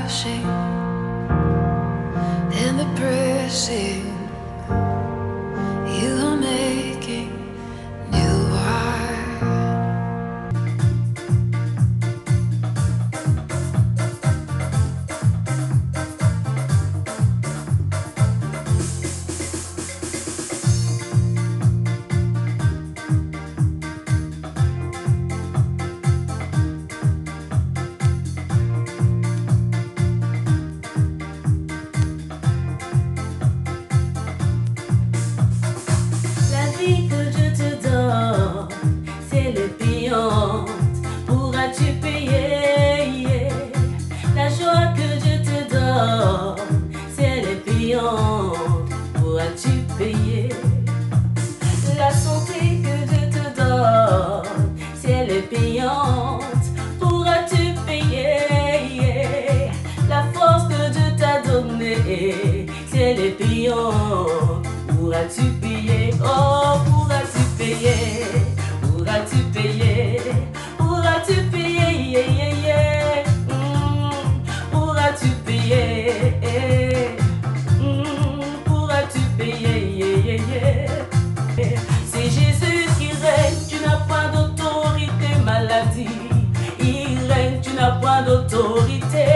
rushing and the pressing. You are making new art. Que je te donne, c'est le payante. Pourras-tu payer? La joie que je te donne, c'est le payante. Pourras-tu payer? La santé que je te donne, c'est le payante. Pourras-tu payer? La force que Dieu t'a donnée, c'est le payante. Pourras-tu payer? Oh, pourras-tu payer? Pourras-tu payer? Pourras-tu payer? Yeah, yeah, yeah. Pourras-tu payer? Pourras-tu payer? Yeah, yeah, yeah. C'est Jésus qui règne, tu n'as pas d'autorité, maladie. Il règne, tu n'as pas d'autorité.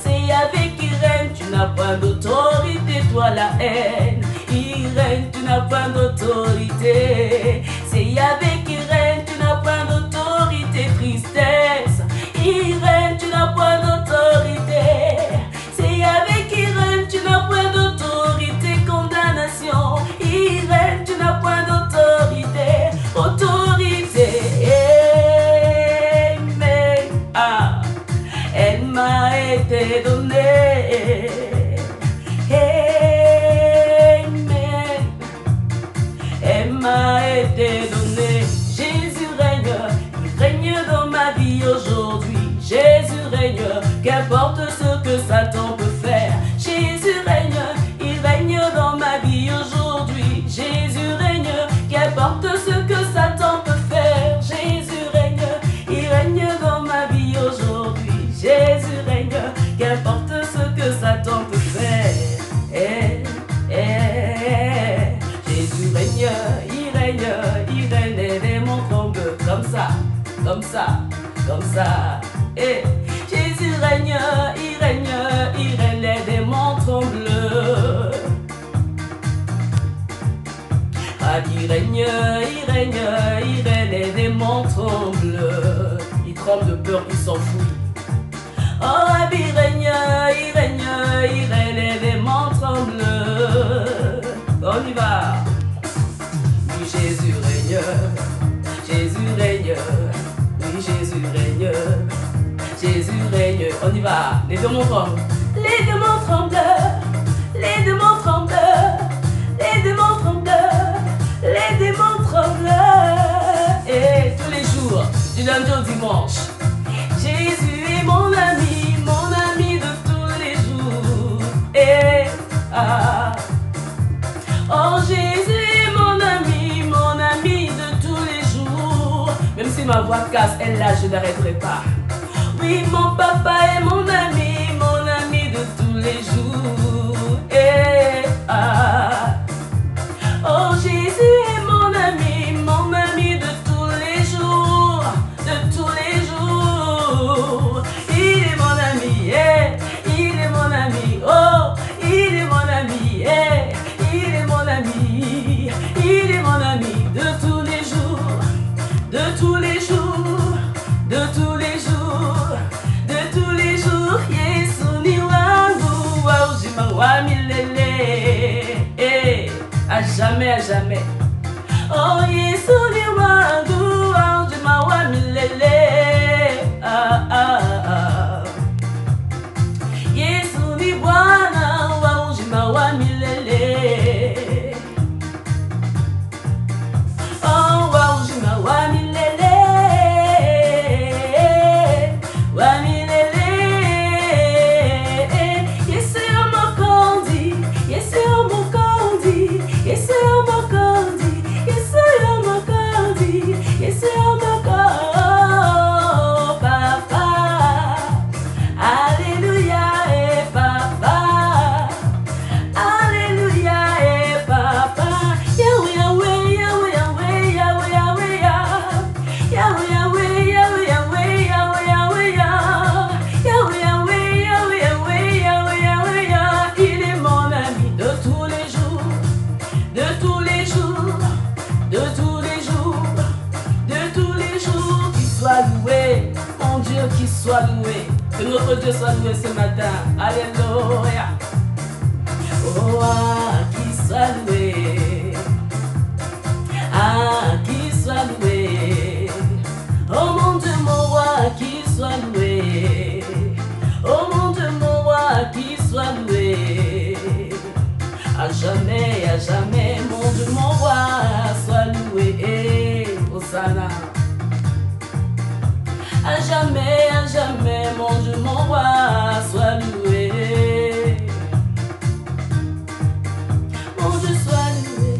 C'est Yahvé qui règne, tu n'as pas d'autorité, toi la haine. Il règne, tu n'as pas d'autorité. C'est Yahvé qui règne, tu n'as pas d'autorité. Tristesse, il règne, tu n'as pas d'autorité. C'est Yahvé qui règne, tu n'as pas d'autorité. Condamnation, il règne, tu n'as pas d'autorité. Autorité, mais elle m'a été donnée. M'a été donné. Jésus règne, il règne dans ma vie aujourd'hui. Jésus règne, qu'importe ce que Satan peut faire. Jésus règne, il règne dans ma vie aujourd'hui. Jésus règne, qu'importe ce que Satan peut faire. Jésus règne, il règne dans ma vie aujourd'hui. Jésus règne, qu'importe ce que Satan peut faire. Jésus règne, il règne, les démons tremblent comme ça, comme ça, comme ça. Et Jésus règne, les démons tremblent. Ah, il règne, les démons tremblent. Ils tremblent de peur, ils s'enfuient. Oh, il règne, les démons tremblent. On y va. Oui, Jésus règne, oui, Jésus règne, Jésus règne. On y va, les démons tremblent, les démons tremblent, les démons tremblent, les démons tremblent, les démons tremblent. Et tous les jours, du lundi au dimanche, Jésus est mon ami de tous les jours. Et oh, Jésus est mon ami de tous les jours. Même si ma voix casse, elle là, je n'arrêterai pas. Oui, mon papa est mon ami de tous les jours. Et oh, Jésus est mon ami de tous les jours, de tous les jours. Il est mon ami, il est mon ami, oh, il est mon ami, il est mon ami, il est mon ami de tous les jours, de tous les jours, de tous les jours, de tous les jours. Yesu ni wangu wa uzima wa milele, à jamais, à jamais. Oh, Yesu ni wangu wa uzima wa milele. Yesu ni Bwana wa uzima wa milele. Oh, wa uzima wa milele, wa milele. Yesu yomokondi, Yesu yomokondi, Yesu yomokondi, Yesu yomokondi. Que notre Dieu soit loué ce matin. Alléluia. Oh, ah, qu'il soit loué. Ah, qu'il soit loué. Oh mon Dieu, mon roi, qu'il soit loué. Oh mon Dieu, mon roi, qu'il soit loué. À jamais, mon Dieu, mon roi, soit loué. Hosanna. À jamais, mon Dieu, mon roi, soit loué. Mon Dieu, soit loué.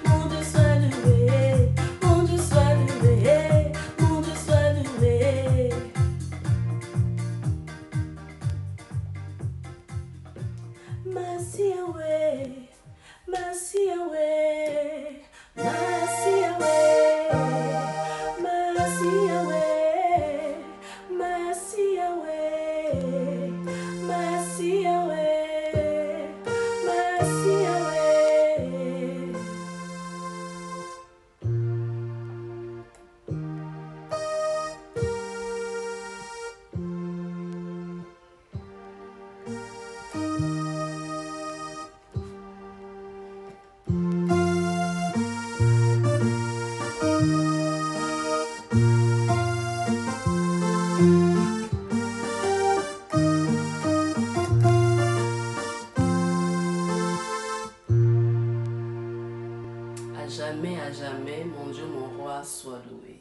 Mon Dieu, soit loué. Mon Dieu, soit loué. Mon Dieu, soit loué. Mercy away. Mercy away. Mercy away. Mercy away. Mercy away. Mercy away. Mercy away. À jamais, mon Dieu, mon roi, sois loué.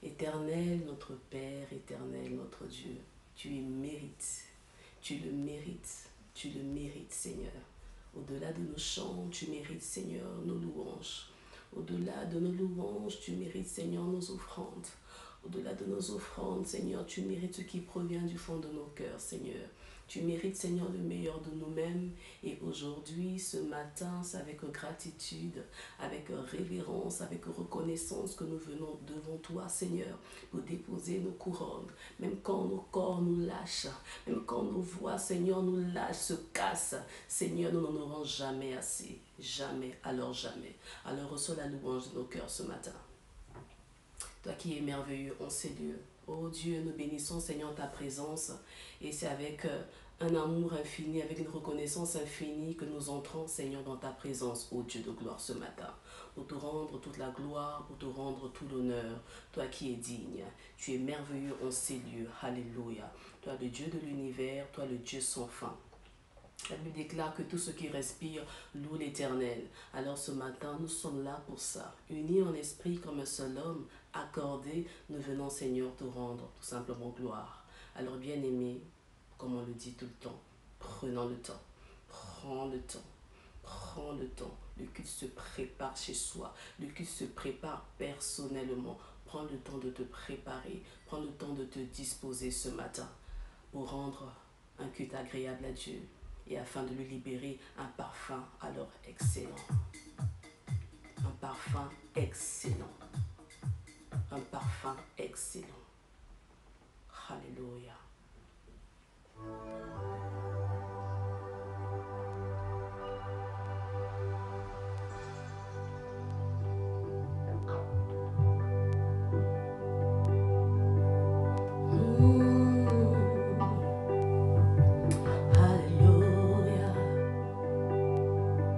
Éternel, notre Père, éternel, notre Dieu, tu le mérites, tu le mérites, Seigneur. Au-delà de nos chants, tu mérites, Seigneur, nos louanges. Au-delà de nos louanges, tu mérites, Seigneur, nos offrandes. Au-delà de nos offrandes, Seigneur, tu mérites ce qui provient du fond de nos cœurs, Seigneur. Tu mérites, Seigneur, le meilleur de nous-mêmes. Et aujourd'hui, ce matin, c'est avec gratitude, avec révérence, avec reconnaissance que nous venons devant toi, Seigneur, pour déposer nos couronnes. Même quand nos corps nous lâchent, même quand nos voix, Seigneur, nous lâchent, se cassent, Seigneur, nous n'en aurons jamais assez. Jamais, alors jamais. Alors reçois la louange de nos cœurs ce matin. Toi qui es merveilleux en ces lieux. Oh Dieu, nous bénissons, Seigneur, ta présence. Et c'est avec un amour infini, avec une reconnaissance infinie que nous entrons, Seigneur, dans ta présence, ô Dieu de gloire, ce matin. Pour te rendre toute la gloire, pour te rendre tout l'honneur. Toi qui es digne. Tu es merveilleux en ces lieux. Alléluia. Toi le Dieu de l'univers, toi le Dieu sans fin. La Bible déclare que tout ce qui respire loue l'Éternel. Alors ce matin, nous sommes là pour ça. Unis en esprit comme un seul homme, accordés, nous venons, Seigneur, te rendre tout simplement gloire. Alors bien-aimé, comme on le dit tout le temps, prenons le temps. Prends le temps. Prends le temps. Le culte se prépare chez soi. Le culte se prépare personnellement. Prends le temps de te préparer. Prends le temps de te disposer ce matin pour rendre un culte agréable à Dieu. Et afin de lui libérer un parfum alors excellent. Un parfum excellent. Un parfum excellent. Alléluia.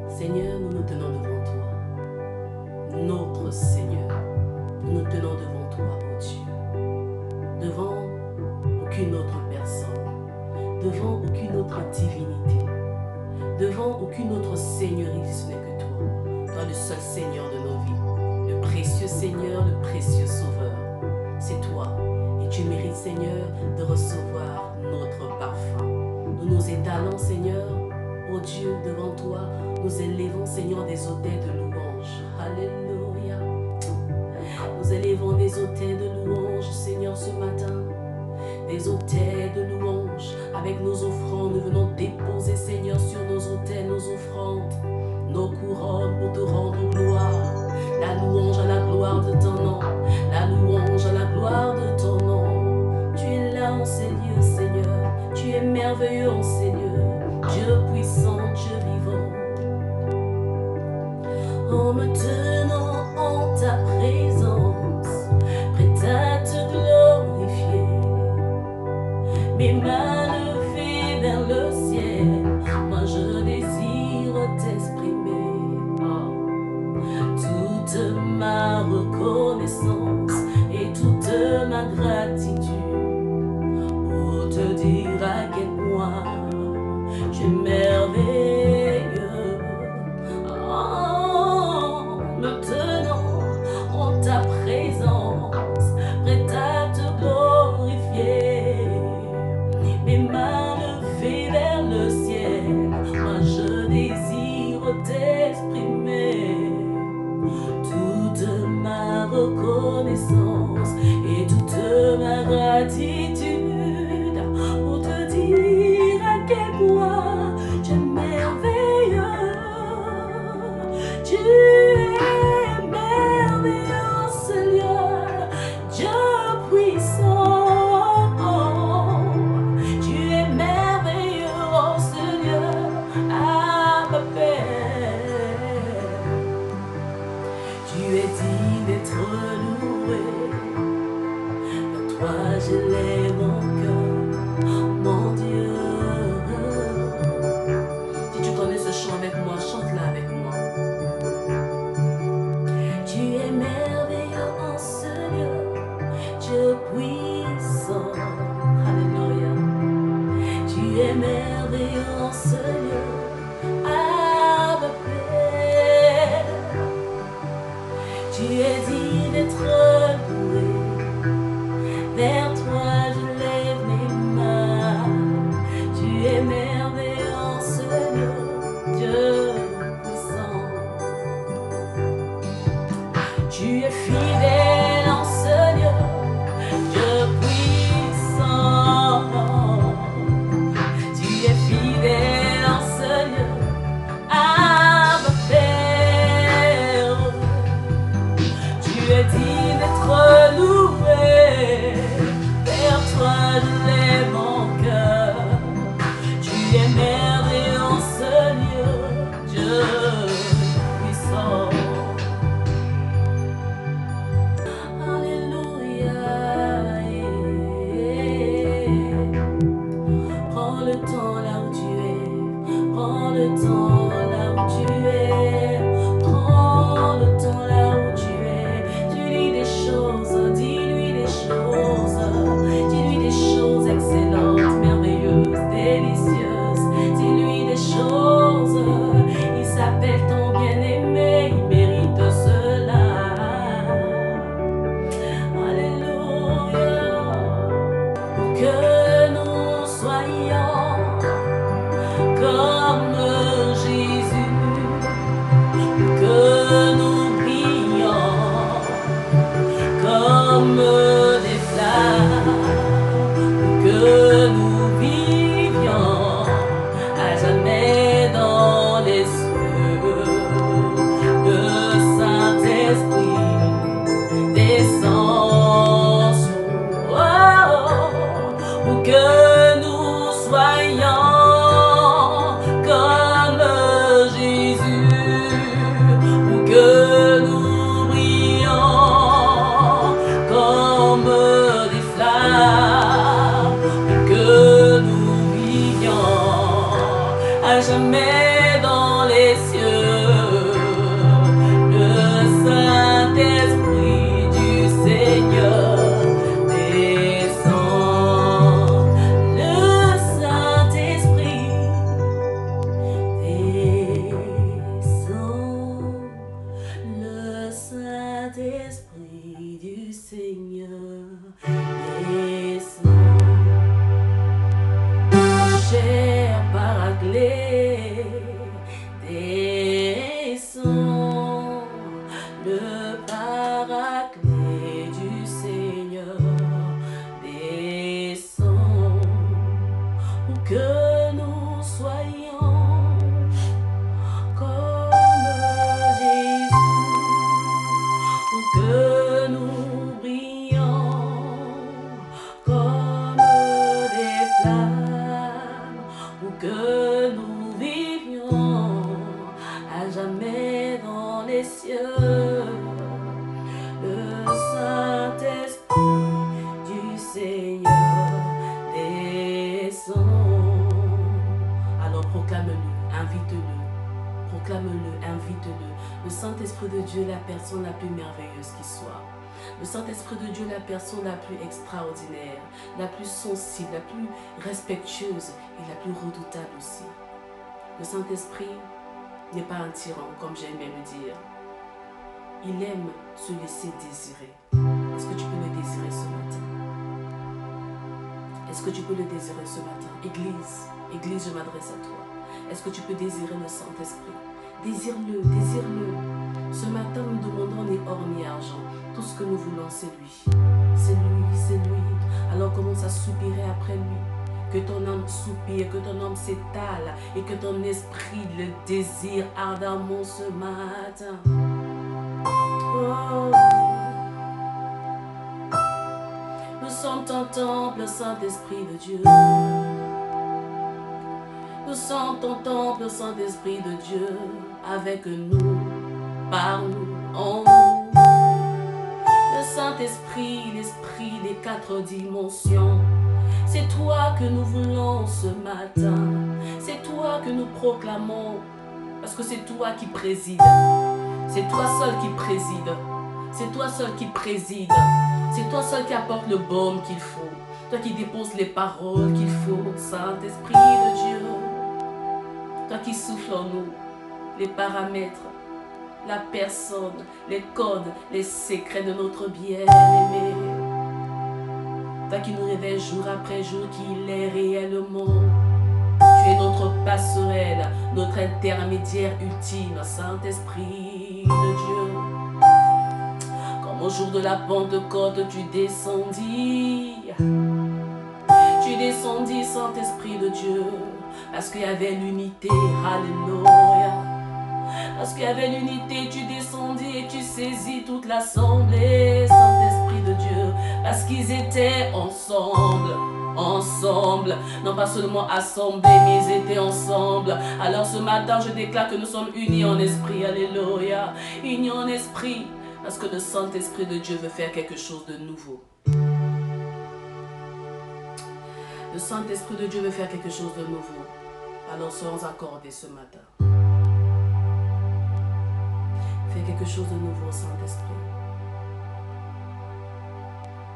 Seigneur, nous nous tenons devant toi. Notre Seigneur, nous nous tenons devant toi, ô Dieu. Devant aucune autre personne, devant aucune autre divinité, devant aucune autre seigneurie, ce n'est que toi. Toi, le seul Seigneur de nos vies, le précieux Seigneur, le précieux Sauveur. C'est toi. Et tu mérites, Seigneur, de recevoir notre parfum. Nous nous étalons, Seigneur, ô Dieu, devant toi. Nous élevons, Seigneur, des autels de louange. Alléluia. Nous élevons des autels de louange, Seigneur, ce matin. Des autels de louange. Avec nos offrandes, nous venons déposer, Seigneur, sur nos autels, nos offrandes, nos couronnes pour te rendre gloire. La louange à la gloire de ton nom. La louange à la gloire de ton nom. Tu es là en ces lieux, Seigneur. Tu es merveilleux en ces lieux. Dieu puissant, Dieu vivant. En me tenant en ta présence, prête à te glorifier. mes mains levées vers le ciel, moi je désire t'exprimer toute ma reconnaissance et toute ma gratitude pour te dire à quel point tu es merveilleux. Me tenant en ta présence, prête à te glorifier, mes mains levées vers le ciel, moi je désire t'exprimer toute ma reconnaissance et toute ma gratitude pour te dire à quel point tu es merveilleux. Tu es merveilleux, Seigneur, Dieu puissant. Tu es merveilleux, oh Seigneur, Abba Père. Tu es digne d'être loué. Vers toi j'élève mon cœur, mon Dieu. Si tu connais ce chant avec moi, chante-la avec moi. Tu es merveilleux en ce lieu, Dieu puissant. Alléluia. Tu es merveilleux en ce lieu, Abba Père. Tu es digne d'être loué. Vers toi je lève mes mains. Tu es merveilleux en ce lieu, Dieu puissant. Tu es fidèle en ce lieu, Dieu puissant. Tu es fidèle en ce lieu, Abba Père. Tu es digne d'être loué. Vers toi je lève mon cœur. Tu es merveilleux en ce lieu, Dieu puissant. Prends le temps là où tu es, prends le temps là où tu es, prends le temps là où tu es. Dis-lui des choses, dis-lui des choses, dis-lui des choses excellentes, merveilleuses, délicieuses. Dis-lui des choses, il s'appelle ton bien-aimé, il mérite cela. Alléluia. Pour que nous soyons comme Jésus, que nous brillions comme des flammes, que nous vivions à jamais dans les cieux. Le Saint-Esprit descend sur nous, pour que nous soyons comme Jésus, pour que nous brillions comme des flammes, pour que nous vivions à jamais dans les cieux. Le Saint-Esprit du Seigneur descend. Le Saint-Esprit descend. Le Saint-Esprit du Seigneur descend. Cher Paraclet descend. Le Paraclet du Seigneur descend. Pour que nous soyons comme Jésus, pour que nous brillions comme des flammes, pour que nous vivions à jamais dans les cieux. Le Saint-Esprit du Seigneur descend. invite-le. Proclame-le, invite-le. Le Saint-Esprit de Dieu est la personne la plus merveilleuse qui soit. Le Saint-Esprit de Dieu est la personne la plus extraordinaire, la plus sensible, la plus respectueuse et la plus redoutable aussi. Le Saint-Esprit n'est pas un tyran, comme j'aime bien le dire. Il aime se laisser désirer. Est-ce que tu peux le désirer ce matin? Est-ce que tu peux le désirer ce matin? Église, Église, je m'adresse à toi. Est-ce que tu peux désirer le Saint-Esprit? Désire-le, désire-le. Ce matin, nous demandons ni or ni argent. Tout ce que nous voulons, c'est lui. C'est lui, c'est lui. Alors commence à soupirer après lui. Que ton âme soupire, que ton âme s'étale et que ton esprit le désire ardemment ce matin. Oh. Nous sommes ton temple, Saint-Esprit de Dieu. Nous sommes ton temple, Saint-Esprit de Dieu, avec nous, par nous, en nous. Le Saint-Esprit, l'Esprit des 4 dimensions. C'est toi que nous voulons ce matin. C'est toi que nous proclamons. Parce que c'est toi qui préside. C'est toi seul qui préside. C'est toi seul qui préside. C'est toi seul qui apporte le baume qu'il faut. Toi qui déposes les paroles qu'il faut. Saint-Esprit de Dieu. Toi qui souffles en nous les paramètres, la personne, les codes, les secrets de notre bien-aimé. Toi qui nous révèles jour après jour qu'il est réellement. Tu es notre passerelle, notre intermédiaire ultime, Saint-Esprit de Dieu. Comme au jour de la Pentecôte, tu descendis. Tu descendis, Saint-Esprit de Dieu, parce qu'il y avait l'unité, alléluia. Parce qu'il y avait l'unité, tu descendis et tu saisis toute l'assemblée, Saint-Esprit de Dieu. Parce qu'ils étaient ensemble, ensemble. Non pas seulement assemblés, mais ils étaient ensemble. Alors ce matin, je déclare que nous sommes unis en esprit, alléluia. Unis en esprit, parce que le Saint-Esprit de Dieu veut faire quelque chose de nouveau. Le Saint-Esprit de Dieu veut faire quelque chose de nouveau. Alors serons accordés ce matin. Fais quelque chose de nouveau, Saint-Esprit.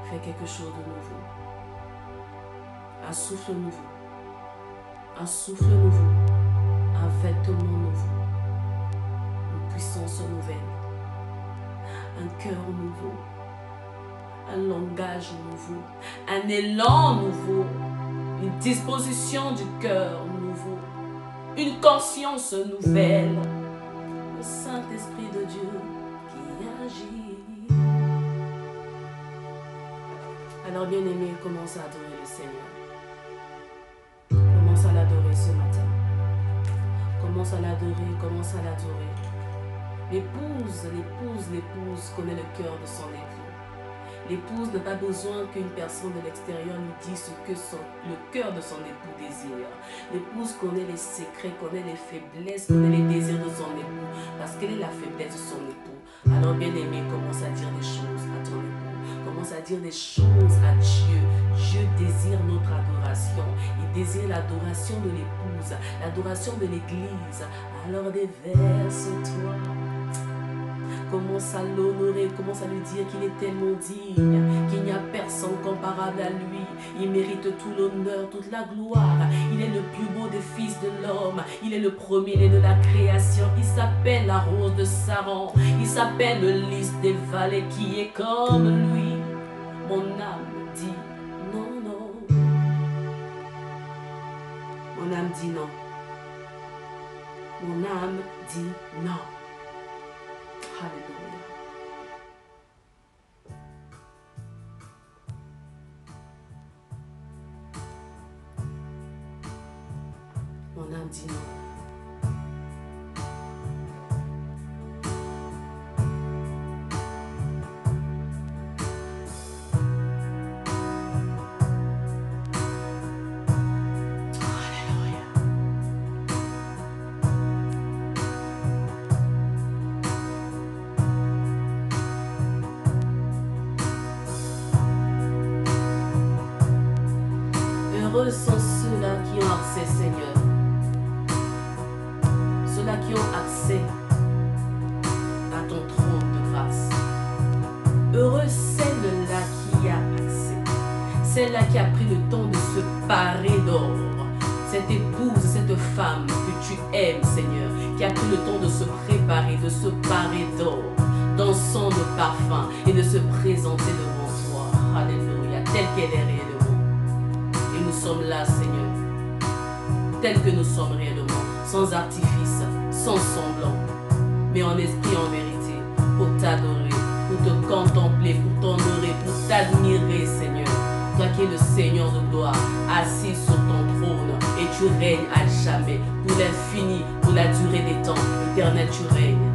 Fais quelque chose de nouveau. Un souffle nouveau. Un souffle nouveau. Un vêtement nouveau. Une puissance nouvelle. Un cœur nouveau. Un langage nouveau. Un élan nouveau. Une disposition du cœur nouveau. Une conscience nouvelle. Le Saint-Esprit de Dieu qui agit. Alors bien-aimé, commence à adorer le Seigneur. Commence à l'adorer ce matin. Commence à l'adorer, commence à l'adorer. L'épouse connaît le cœur de son époux. L'épouse n'a pas besoin qu'une personne de l'extérieur lui dise ce que le cœur de son époux désire. L'épouse connaît les secrets, connaît les faiblesses, connaît les désirs de son époux, parce qu'elle est la faiblesse de son époux. Alors bien-aimé, commence à dire des choses à ton époux. Commence à dire des choses à Dieu. Dieu désire notre adoration. Il désire l'adoration de l'épouse, l'adoration de l'église. Alors déverse-toi. Commence à l'honorer, commence à lui dire qu'il est tellement digne, qu'il n'y a personne comparable à lui. Il mérite tout l'honneur, toute la gloire. Il est le plus beau des fils de l'homme. Il est le premier-né de la création. Il s'appelle la rose de Saron. Il s'appelle le lys des vallées qui est comme lui. Mon âme dit non, non. Mon âme dit non. Mon âme dit non. Alléluia. Mon âme dit non. Heureux sont ceux-là qui ont accès, Seigneur. ceux-là qui ont accès à ton trône de grâce. Heureux celle-là qui a accès, celle-là qui a pris le temps de se parer d'or, cette épouse, cette femme que tu aimes, Seigneur, qui a pris le temps de se préparer, de se parer d'or, d'encens, de parfum et de se présenter devant toi. Alléluia, tel qu'elle est réellement. Et nous sommes là, Seigneur, tel que nous sommes réellement, sans artifice, sans semblant, mais en esprit, en vérité, pour t'adorer, pour te contempler, pour t'honorer, pour t'admirer, Seigneur. Toi qui es le Seigneur de gloire, assis sur ton trône, et tu règnes à jamais, pour l'infini, pour la durée des temps. Éternel, tu règnes.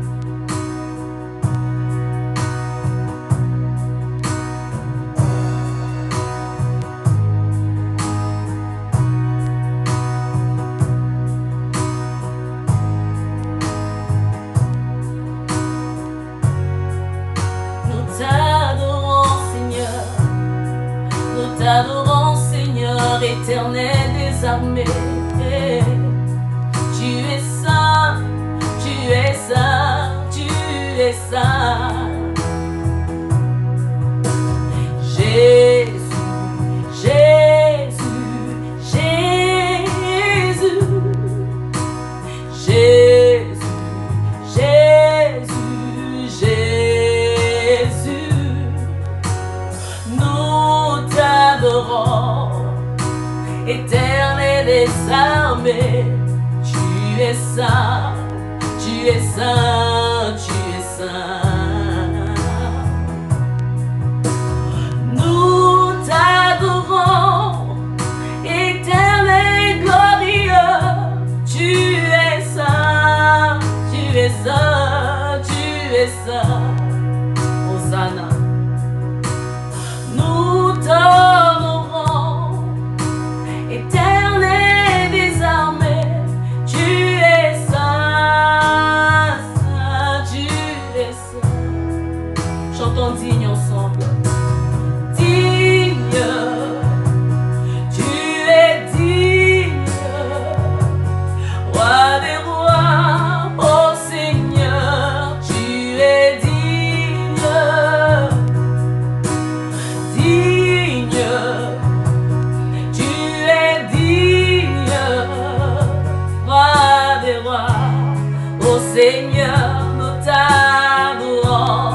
T'adorons, Seigneur, éternel des armées. Tu es saint, tu es saint, tu es saint. Jésus, Jésus, Jésus, Jésus, Jésus, Jésus. Nous t'adorons, éternel des armées. Tu es saint, tu es saint, tu es saint. Nous t'adorons, éternel glorieux. Tu es saint, tu es saint, tu es saint. Hosanna. Nous t'honorons, éternel des armées. Tu es saint, saint, tu es saint. Chantons digne ensemble. Digne, tu es digne, roi des rois, ô Seigneur, tu es digne. Digne, tu es digne, roi des rois, ô Seigneur, nous t'adorons.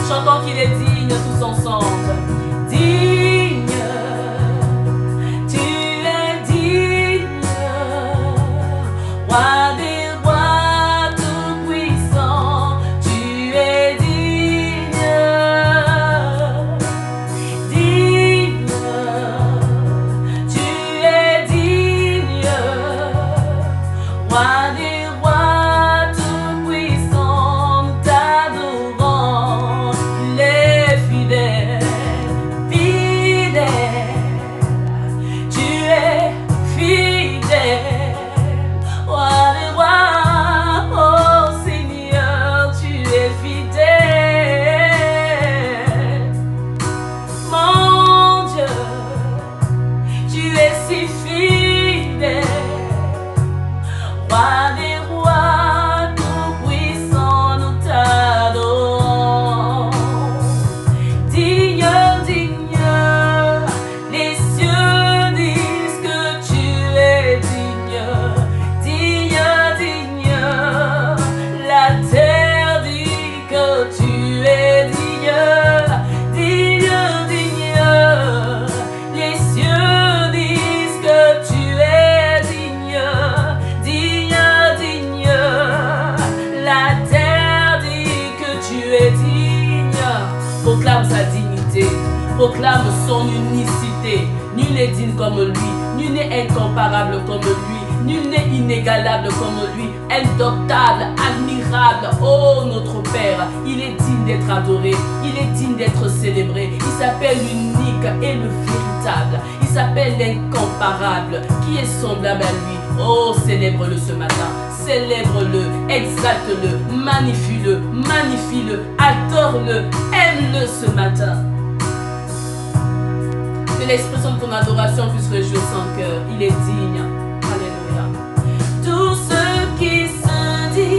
Chantons qu'il est digne tous ensemble. Digne, tu es digne, roi des rois tout puissant, tu es digne. Digne, tu es digne, roi des rois tout puissant, nous t'adorons. Il est fidèle, fidèle, tu es fidèle, roi des rois, oh Seigneur, tu es fidèle. Mon Dieu, tu es si fidèle, roi des rois tout puissant, nous t'adorons. Digne, digne, les cieux disent que tu es digne. Digne, digne, la terre dit que tu es digne. Digne, digne, les cieux disent que tu es digne. Digne, digne, la terre dit que tu es digne. Proclame sa dignité, proclame son unicité. Nul n'est digne comme lui, nul n'est incomparable comme lui, nul n'est inégalable comme lui, indoctable, admirable. Oh notre Père, il est digne d'être adoré, il est digne d'être célébré. Il s'appelle l'unique et le véritable, il s'appelle l'incomparable, qui est semblable à lui. Oh, célèbre-le ce matin, célèbre-le, exalte-le, magnifie-le, magnifie-le, adore-le, aime-le ce matin. Que l'expression de ton adoration puisse réjouir son cœur. Il est digne. Alléluia. Tout ce qui se dit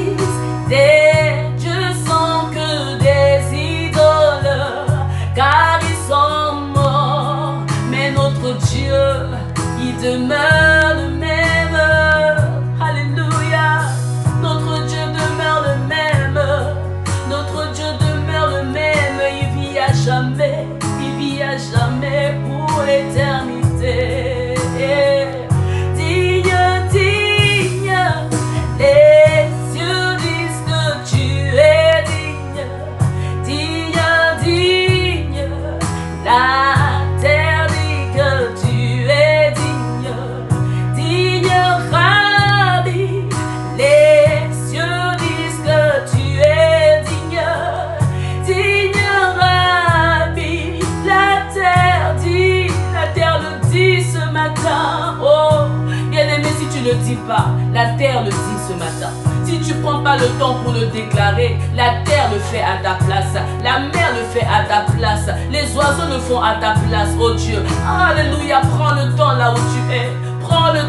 dis pas, la terre le dit ce matin. Si tu prends pas le temps pour le déclarer, la terre le fait à ta place, la mer le fait à ta place, les oiseaux le font à ta place, oh Dieu. Alléluia, prends le temps là où tu es. Prends le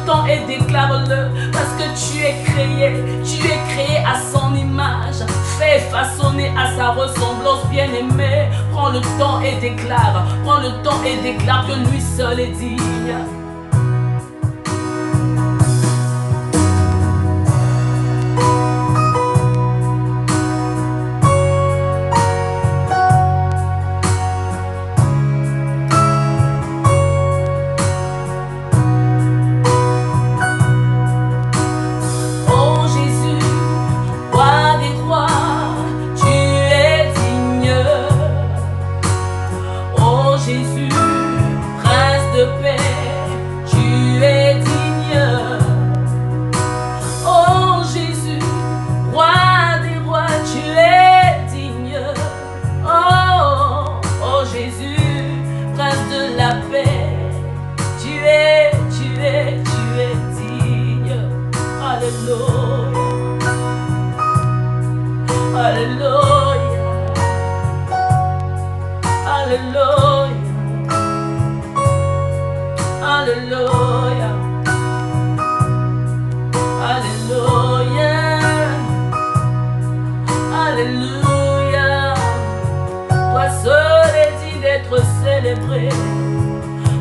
temps et déclare-le. Parce que tu es créé à son image, fait façonné à sa ressemblance, bien-aimé. Prends le temps et déclare, que lui seul est digne.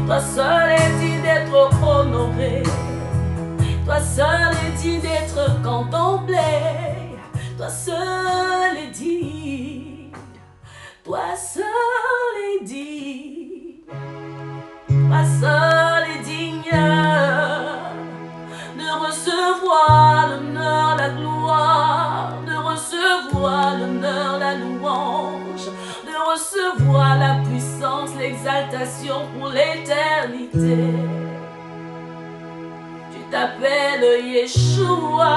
Toi seul est digne d'être honoré. Toi seul est digne d'être contemplé. Toi seul est digne. Toi seul est digne. Toi seul est digne de recevoir l'honneur, la gloire, de recevoir l'honneur, la louange, de recevoir la puissance, l'exaltation pour l'éternité. Tu t'appelles Yeshua.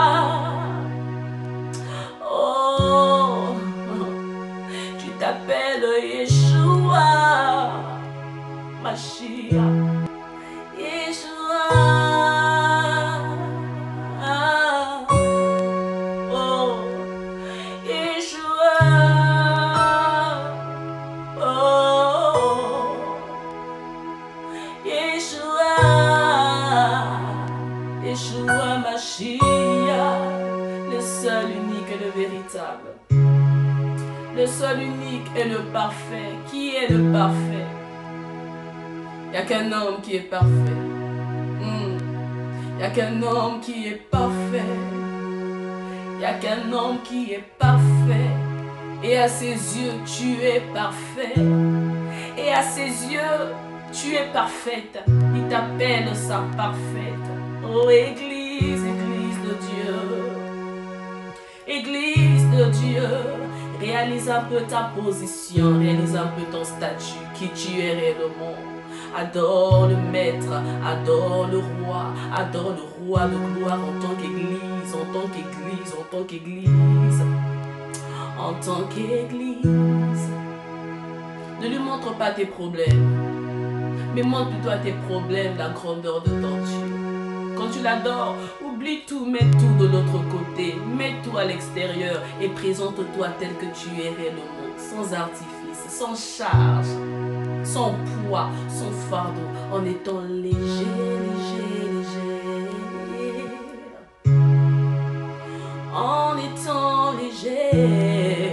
Oh, tu t'appelles Yeshua, Mashiach. Yeshua. Oh, Yeshua. Oh, Yeshua. Yeshua Mashiach, le seul, unique et le véritable. Le seul, unique et le parfait. Qui est le parfait? Il n'y a qu'un homme qui est parfait. Il n'y a qu'un homme qui est parfait. Il n'y a qu'un homme qui est parfait. Et à ses yeux, tu es parfait. Et à ses yeux, tu es parfaite. Il t'appelle sa parfaite. Oh, Église, Église de Dieu. Église de Dieu. Réalise un peu ta position. Réalise un peu ton statut. Qui tu es réellement. Adore le Maître, adore le Roi de gloire en tant qu'Église, en tant qu'Église, en tant qu'Église, en tant qu'Église. Ne lui montre pas tes problèmes, mais montre plutôt à tes problèmes la grandeur de ton Dieu. Quand tu l'adores, oublie tout, mets tout de l'autre côté, mets tout à l'extérieur et présente-toi tel que tu es réellement, sans artifice, sans charge, sans poids, sans fardeau, en étant léger, léger, léger. En étant léger.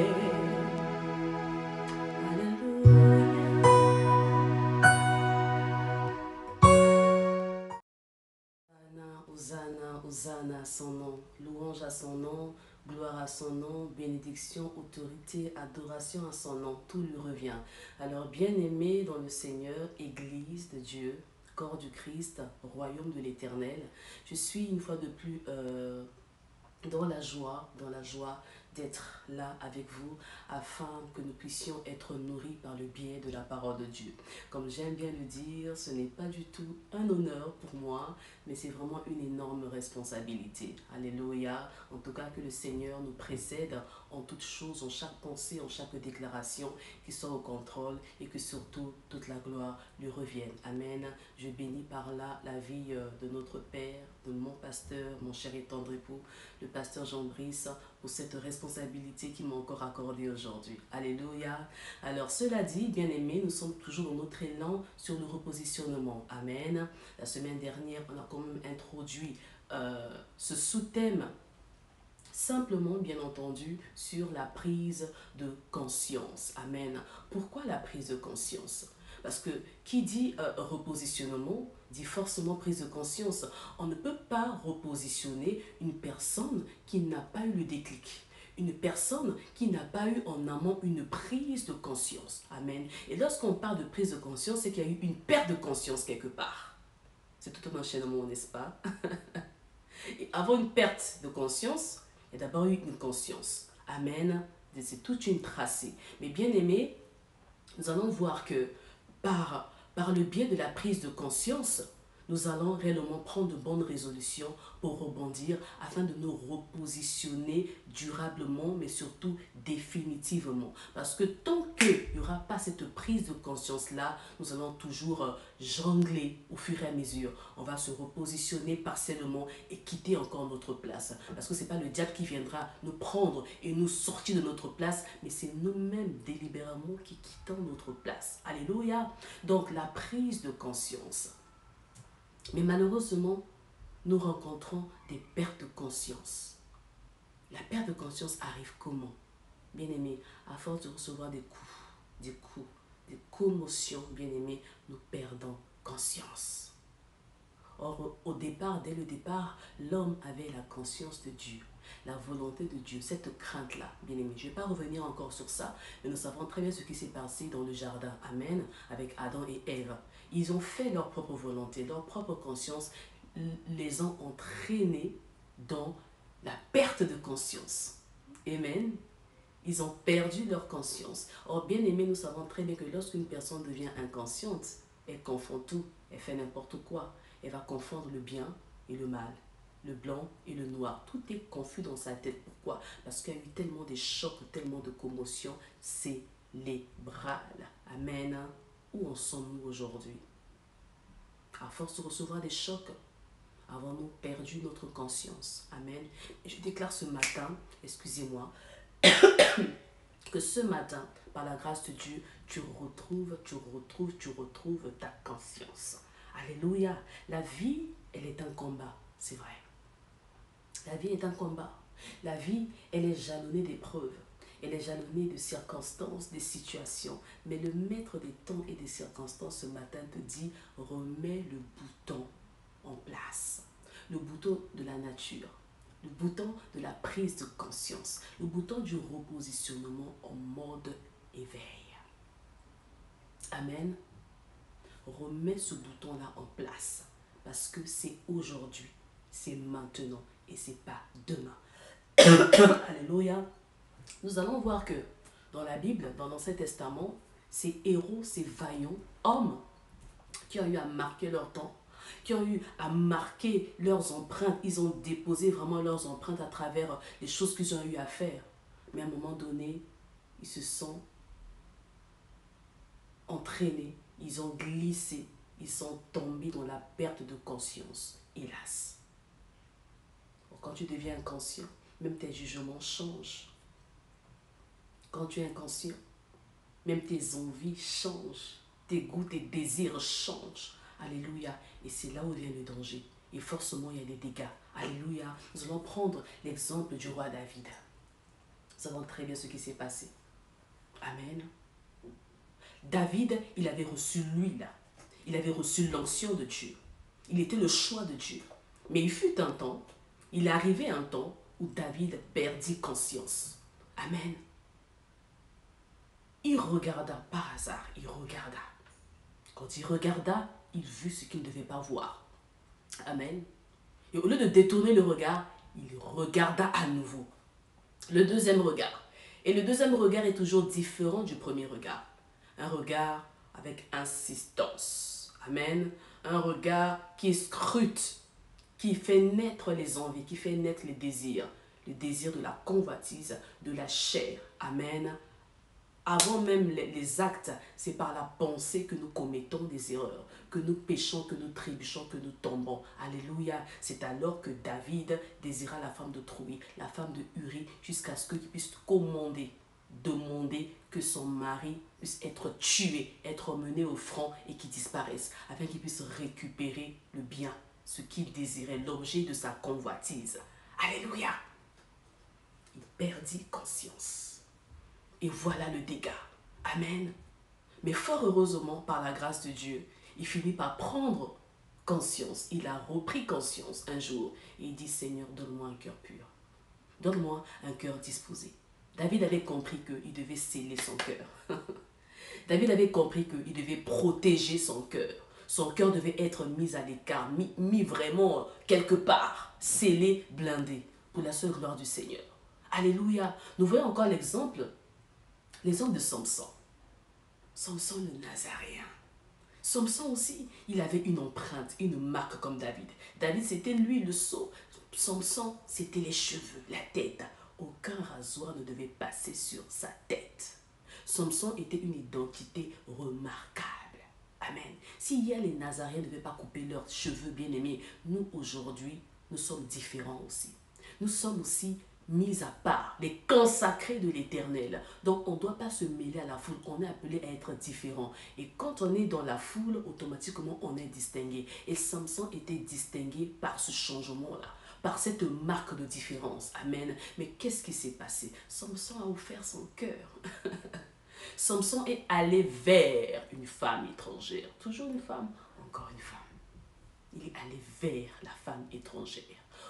Alléluia. Hosanna, Hosanna à son nom, louange à son nom, gloire à son nom, bénédiction, autorité, adoration à son nom, tout lui revient. Alors bien-aimé dans le Seigneur, Église de Dieu, corps du Christ, royaume de l'Éternel, je suis une fois de plus dans la joie d'être là avec vous afin que nous puissions être nourris par le biais de la parole de Dieu. Comme j'aime bien le dire, ce n'est pas du tout un honneur pour moi, mais c'est vraiment une énorme responsabilité. Alléluia. En tout cas, que le Seigneur nous précède en toutes choses, en chaque pensée, en chaque déclaration, qu'il soit au contrôle et que surtout toute la gloire lui revienne. Amen. Je bénis par là la vie de notre Père, de mon pasteur, mon cher et tendre époux, le pasteur Jean-Brice, pour cette responsabilité qu'il m'a encore accordée aujourd'hui. Alléluia. Alors, cela dit, bien-aimés, nous sommes toujours dans notre élan sur le repositionnement. Amen. La semaine dernière, on a quand même introduit ce sous-thème, simplement, bien entendu, sur la prise de conscience. Amen. Pourquoi la prise de conscience? Parce que qui dit repositionnement, dit forcément prise de conscience. On ne peut pas repositionner une personne qui n'a pas eu le déclic. Une personne qui n'a pas eu en amont une prise de conscience. Amen. Et lorsqu'on parle de prise de conscience, c'est qu'il y a eu une perte de conscience quelque part. C'est tout un enchaînement, n'est-ce pas? Et avant une perte de conscience, il y a d'abord eu une conscience. Amen. C'est toute une tracée. Mais bien aimé, nous allons voir que par le biais de la prise de conscience, nous allons réellement prendre de bonnes résolutions pour rebondir afin de nous repositionner durablement, mais surtout définitivement. Parce que tant qu'il n'y aura pas cette prise de conscience-là, nous allons toujours jongler au fur et à mesure. On va se repositionner partiellement et quitter encore notre place. Parce que ce n'est pas le diable qui viendra nous prendre et nous sortir de notre place, mais c'est nous-mêmes délibérément qui quittons notre place. Alléluia. Donc la prise de conscience. Mais malheureusement, nous rencontrons des pertes de conscience. La perte de conscience arrive comment? Bien aimé, à force de recevoir des commotions, bien aimé, nous perdons conscience. Or, dès le départ, l'homme avait la conscience de Dieu, la volonté de Dieu, cette crainte-là, bien aimé. Je ne vais pas revenir encore sur ça, mais nous savons très bien ce qui s'est passé dans le jardin, Amen, avec Adam et Ève. Ils ont fait leur propre volonté, leur propre conscience les ont entraînés dans la perte de conscience. Amen. Ils ont perdu leur conscience. Or, bien aimé, nous savons très bien que lorsqu'une personne devient inconsciente, elle confond tout, elle fait n'importe quoi. Elle va confondre le bien et le mal, le blanc et le noir. Tout est confus dans sa tête. Pourquoi? Parce qu'il y a eu tellement de chocs, tellement de commotions cérébrales. Amen. Où en sommes-nous aujourd'hui? À force de recevoir des chocs, avons-nous perdu notre conscience? Amen. Et je déclare ce matin, excusez-moi, que ce matin, par la grâce de Dieu, tu retrouves ta conscience. Alléluia. La vie, elle est un combat, c'est vrai. La vie est un combat. La vie, elle est jalonnée d'épreuves. Elle est jalonnée de circonstances, des situations. Mais le maître des temps et des circonstances ce matin te dit, remets le bouton en place. Le bouton de la nature. Le bouton de la prise de conscience. Le bouton du repositionnement en mode éveil. Amen. Remets ce bouton-là en place. Parce que c'est aujourd'hui. C'est maintenant. Et c'est pas demain. Alléluia. Nous allons voir que dans la Bible, dans l'Ancien Testament, ces héros, ces vaillants hommes qui ont eu à marquer leur temps, qui ont eu à marquer leurs empreintes, ils ont déposé vraiment leurs empreintes à travers les choses qu'ils ont eu à faire. Mais à un moment donné, ils se sont entraînés, ils ont glissé, ils sont tombés dans la perte de conscience, hélas. Quand tu deviens inconscient, même tes jugements changent. Quand tu es inconscient, même tes envies changent, tes goûts, tes désirs changent. Alléluia. Et c'est là où vient le danger. Et forcément, il y a des dégâts. Alléluia. Nous allons prendre l'exemple du roi David. Nous savons très bien ce qui s'est passé. Amen. David, il avait reçu l'huile. Il avait reçu l'onction de Dieu. Il était le choix de Dieu. Mais il fut un temps, il est arrivé un temps où David perdit conscience. Amen. Il regarda par hasard, il regarda. Quand il regarda, il vit ce qu'il ne devait pas voir. Amen. Et au lieu de détourner le regard, il regarda à nouveau. Le deuxième regard. Et le deuxième regard est toujours différent du premier regard. Un regard avec insistance. Amen. Un regard qui scrute, qui fait naître les envies, qui fait naître les désirs. Le désir de la convoitise, de la chair. Amen. Avant même les actes, c'est par la pensée que nous commettons des erreurs, que nous péchons, que nous trébuchons, que nous tombons. Alléluia. C'est alors que David désira la femme de Trouille, la femme de Uri, jusqu'à ce qu'il puisse demander que son mari puisse être tué, être mené au front et qu'il disparaisse, afin qu'il puisse récupérer le bien, ce qu'il désirait, l'objet de sa convoitise. Alléluia. Il perdit conscience. Et voilà le dégât. Amen. Mais fort heureusement, par la grâce de Dieu, il finit par prendre conscience. Il a repris conscience un jour. Et il dit, Seigneur, donne-moi un cœur pur. Donne-moi un cœur disposé. David avait compris qu'il devait sceller son cœur. David avait compris qu'il devait protéger son cœur. Son cœur devait être mis à l'écart, mis vraiment quelque part, scellé, blindé, pour la seule gloire du Seigneur. Alléluia. Nous voyons encore l'exemple de Samson. Samson le Nazaréen. Samson aussi, il avait une empreinte, une marque comme David. David, c'était lui le sceau. Samson, c'était les cheveux, la tête. Aucun rasoir ne devait passer sur sa tête. Samson était une identité remarquable. Amen. Si hier les Nazaréens ne devaient pas couper leurs cheveux bien-aimés, nous aujourd'hui, nous sommes différents aussi. Nous sommes aussi mis à part, les consacrés de l'Éternel. Donc on ne doit pas se mêler à la foule, on est appelé à être différent. Et quand on est dans la foule, automatiquement on est distingué. Et Samson était distingué par ce changement-là, par cette marque de différence. Amen. Mais qu'est-ce qui s'est passé? Samson a offert son cœur. Samson est allé vers une femme étrangère. Toujours une femme, encore une femme. Il est allé vers la femme étrangère.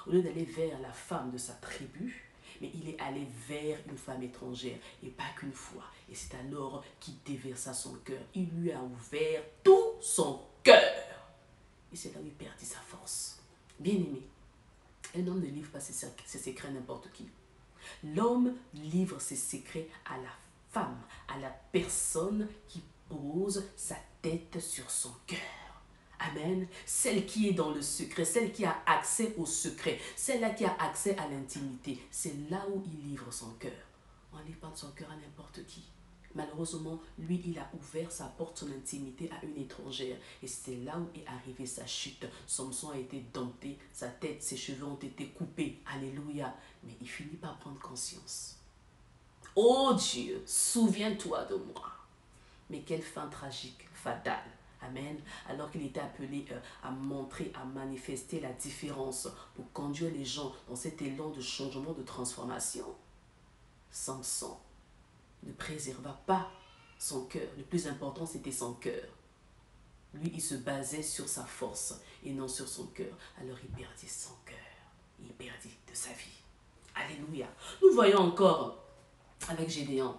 Au lieu d'aller vers la femme de sa tribu, mais il est allé vers une femme étrangère, et pas qu'une fois. Et c'est alors qu'il déversa son cœur. Il lui a ouvert tout son cœur. Et c'est là où il perdit sa force. Bien-aimé, un homme ne livre pas ses secrets à n'importe qui. L'homme livre ses secrets à la femme, à la personne qui pose sa tête sur son cœur. Amen. Celle qui est dans le secret, celle qui a accès au secret, celle-là qui a accès à l'intimité, c'est là où il livre son cœur. On ne livre pas son cœur à n'importe qui. Malheureusement, lui, il a ouvert sa porte, son intimité à une étrangère. Et c'est là où est arrivée sa chute. Samson a été dompté, sa tête, ses cheveux ont été coupés. Alléluia. Mais il finit par prendre conscience. Oh Dieu, souviens-toi de moi. Mais quelle fin tragique, fatale. Amen. Alors qu'il était appelé à montrer, à manifester la différence pour conduire les gens dans cet élan de changement, de transformation, Samson ne préserva pas son cœur. Le plus important, c'était son cœur. Lui, il se basait sur sa force et non sur son cœur. Alors il perdit son cœur. Il perdit de sa vie. Alléluia. Nous voyons encore avec Gédéon.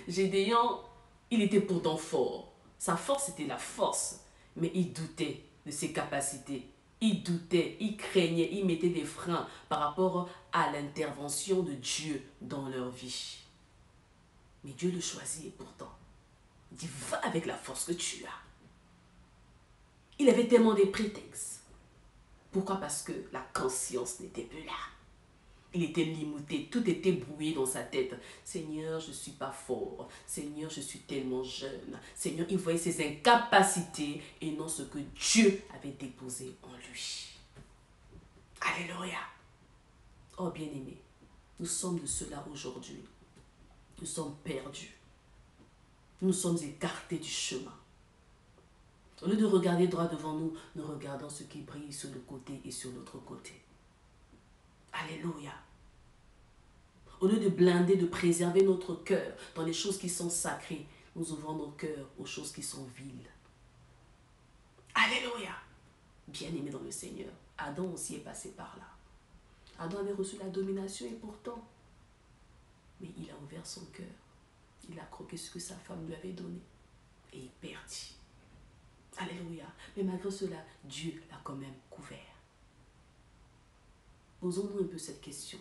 Gédéon, il était pourtant fort. Sa force était la force, mais il doutait de ses capacités. Il doutait, il craignait, il mettait des freins par rapport à l'intervention de Dieu dans leur vie. Mais Dieu le choisit et pourtant, il dit, va avec la force que tu as. Il avait tellement des prétextes. Pourquoi? Parce que la conscience n'était plus là. Il était limité, tout était brouillé dans sa tête. Seigneur, je ne suis pas fort. Seigneur, je suis tellement jeune. Seigneur, il voyait ses incapacités et non ce que Dieu avait déposé en lui. Alléluia. Oh bien-aimé, nous sommes de cela aujourd'hui. Nous sommes perdus. Nous sommes écartés du chemin. Au lieu de regarder droit devant nous, nous regardons ce qui brille sur le côté et sur l'autre côté. Alléluia. Au lieu de blinder, de préserver notre cœur dans les choses qui sont sacrées, nous ouvrons nos cœurs aux choses qui sont viles. Alléluia. Bien-aimé dans le Seigneur, Adam aussi est passé par là. Adam avait reçu la domination et pourtant, mais il a ouvert son cœur. Il a croqué ce que sa femme lui avait donné et il perdit. Alléluia. Mais malgré cela, Dieu l'a quand même couvert. Posons-nous un peu cette question.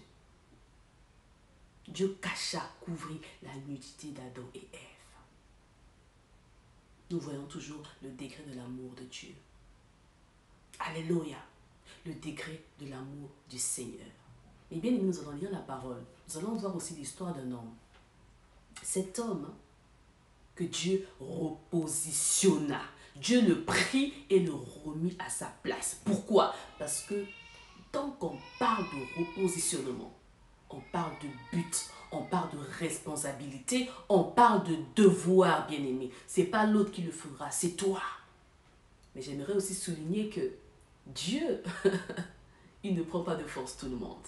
Dieu cacha, couvrit la nudité d'Adam et Ève. Nous voyons toujours le degré de l'amour de Dieu. Alléluia, le degré de l'amour du Seigneur. Et bien aimé, nous allons lire la parole. Nous allons voir aussi l'histoire d'un homme. Cet homme que Dieu repositionna. Dieu le prit et le remit à sa place. Pourquoi? Parce que tant qu'on parle de repositionnement, on parle de but, on parle de responsabilité, on parle de devoir, bien-aimé. Ce n'est pas l'autre qui le fera, c'est toi. Mais j'aimerais aussi souligner que Dieu, il ne prend pas de force tout le monde.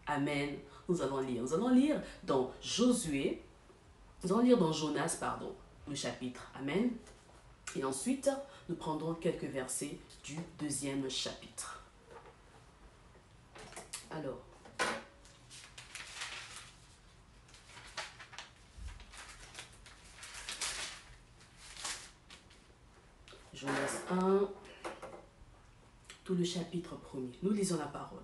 Amen. Nous allons lire. Nous allons lire dans Josué, nous allons lire dans Jonas, pardon, le chapitre. Amen. Et ensuite, nous prendrons quelques versets du 2e chapitre. Alors, Jonas 1, tout le chapitre 1er. Nous lisons la parole.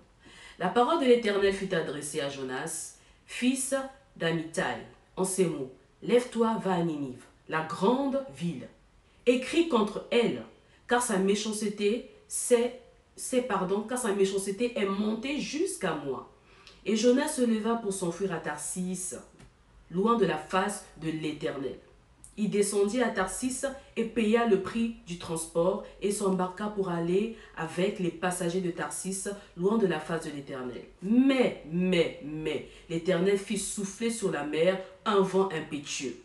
La parole de l'Éternel fut adressée à Jonas, fils d'Amittai, en ces mots. Lève-toi, va à Ninive, la grande ville. Écris contre elle, car sa méchanceté car sa méchanceté est montée jusqu'à moi. Et Jonas se leva pour s'enfuir à Tarsis, loin de la face de l'Éternel. Il descendit à Tarsis et paya le prix du transport et s'embarqua pour aller avec les passagers de Tarsis, loin de la face de l'Éternel. Mais, l'Éternel fit souffler sur la mer un vent impétueux.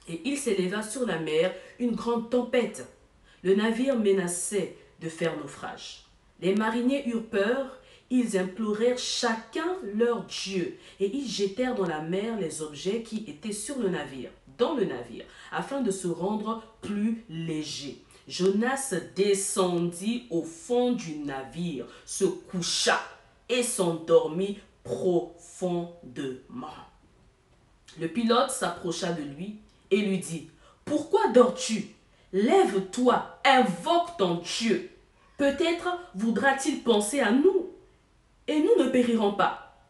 Et il s'éleva sur la mer une grande tempête. Le navire menaçait de faire naufrage. Les mariniers eurent peur, ils implorèrent chacun leur Dieu, et ils jetèrent dans la mer les objets qui étaient sur le navire, dans le navire, afin de se rendre plus léger. Jonas descendit au fond du navire, se coucha et s'endormit profondément. Le pilote s'approcha de lui et lui dit, « Pourquoi dors-tu? Lève-toi, invoque ton Dieu. Peut-être voudra-t-il penser à nous, et nous ne périrons pas. »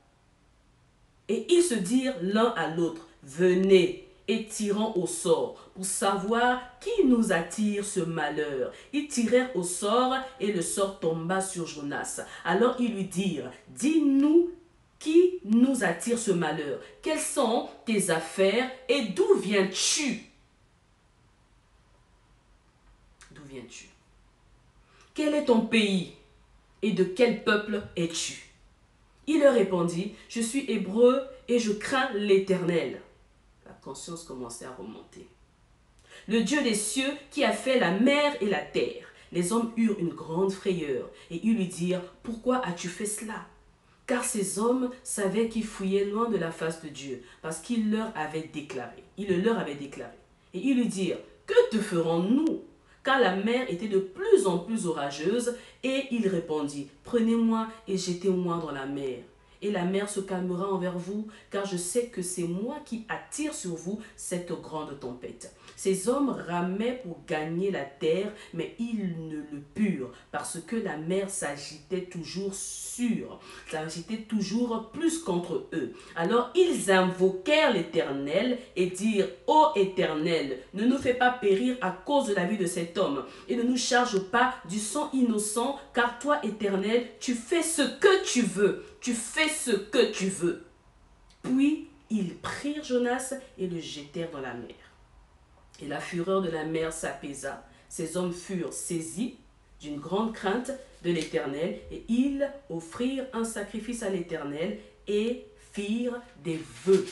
Et ils se dirent l'un à l'autre, « Venez et tirons au sort, pour savoir qui nous attire ce malheur. » Ils tirèrent au sort, et le sort tomba sur Jonas. Alors ils lui dirent, « Dis-nous qui nous attire ce malheur? Quelles sont tes affaires et d'où viens-tu? » D'où viens-tu? Quel est ton pays et de quel peuple es-tu? Il leur répondit, je suis hébreu et je crains l'Éternel. La conscience commençait à remonter. Le Dieu des cieux qui a fait la mer et la terre. Les hommes eurent une grande frayeur et ils lui dirent, pourquoi as-tu fait cela? Car ces hommes savaient qu'ils fouillaient loin de la face de Dieu, parce qu'il leur avait déclaré. Il le leur avait déclaré. Et ils lui dirent, que te ferons-nous? Car la mer était de plus en plus orageuse, et il répondit, prenez-moi et jetez-moi dans la mer. Et la mer se calmera envers vous, car je sais que c'est moi qui attire sur vous cette grande tempête. Ces hommes ramaient pour gagner la terre, mais ils ne le purent, parce que la mer s'agitait toujours s'agitait toujours plus contre eux. Alors ils invoquèrent l'Éternel et dirent, ô Éternel, ne nous fais pas périr à cause de la vie de cet homme, et ne nous charge pas du sang innocent, car toi, Éternel, tu fais ce que tu veux. Tu fais ce que tu veux. Puis ils prirent Jonas et le jetèrent dans la mer. Et la fureur de la mer s'apaisa. Ces hommes furent saisis d'une grande crainte de l'Éternel et ils offrirent un sacrifice à l'Éternel et firent des vœux.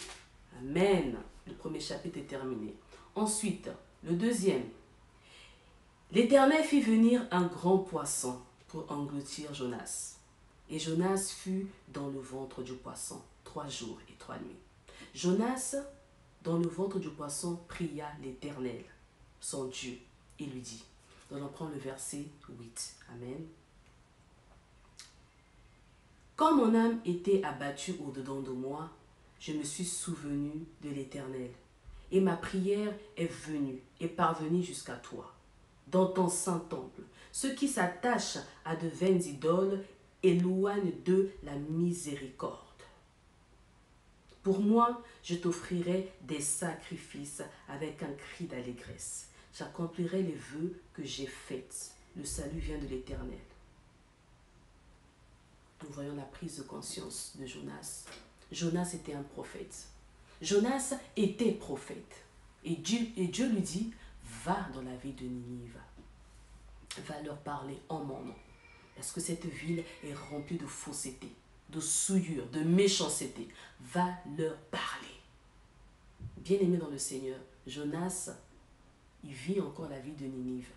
Amen. Le premier chapitre est terminé. Ensuite, le deuxième. L'Éternel fit venir un grand poisson pour engloutir Jonas. Et Jonas fut dans le ventre du poisson 3 jours et 3 nuits. Jonas, dans le ventre du poisson, pria l'Éternel, son Dieu, et lui dit, nous allons prendre le verset 8. Amen. Quand mon âme était abattue au-dedans de moi, je me suis souvenu de l'Éternel, et ma prière est venue et parvenue jusqu'à toi, dans ton saint temple. Ceux qui s'attachent à de vaines idoles éloignent d'eux la miséricorde. Pour moi, je t'offrirai des sacrifices avec un cri d'allégresse. J'accomplirai les vœux que j'ai faits. Le salut vient de l'Éternel. Nous voyons la prise de conscience de Jonas. Jonas était un prophète. Jonas était prophète. Et Dieu lui dit, va dans la ville de Ninive. Va leur parler en mon nom. Parce que cette ville est remplie de fausseté, de souillure, de méchanceté. Va leur parler. Bien-aimé dans le Seigneur, Jonas, il vit encore la vie de Ninive.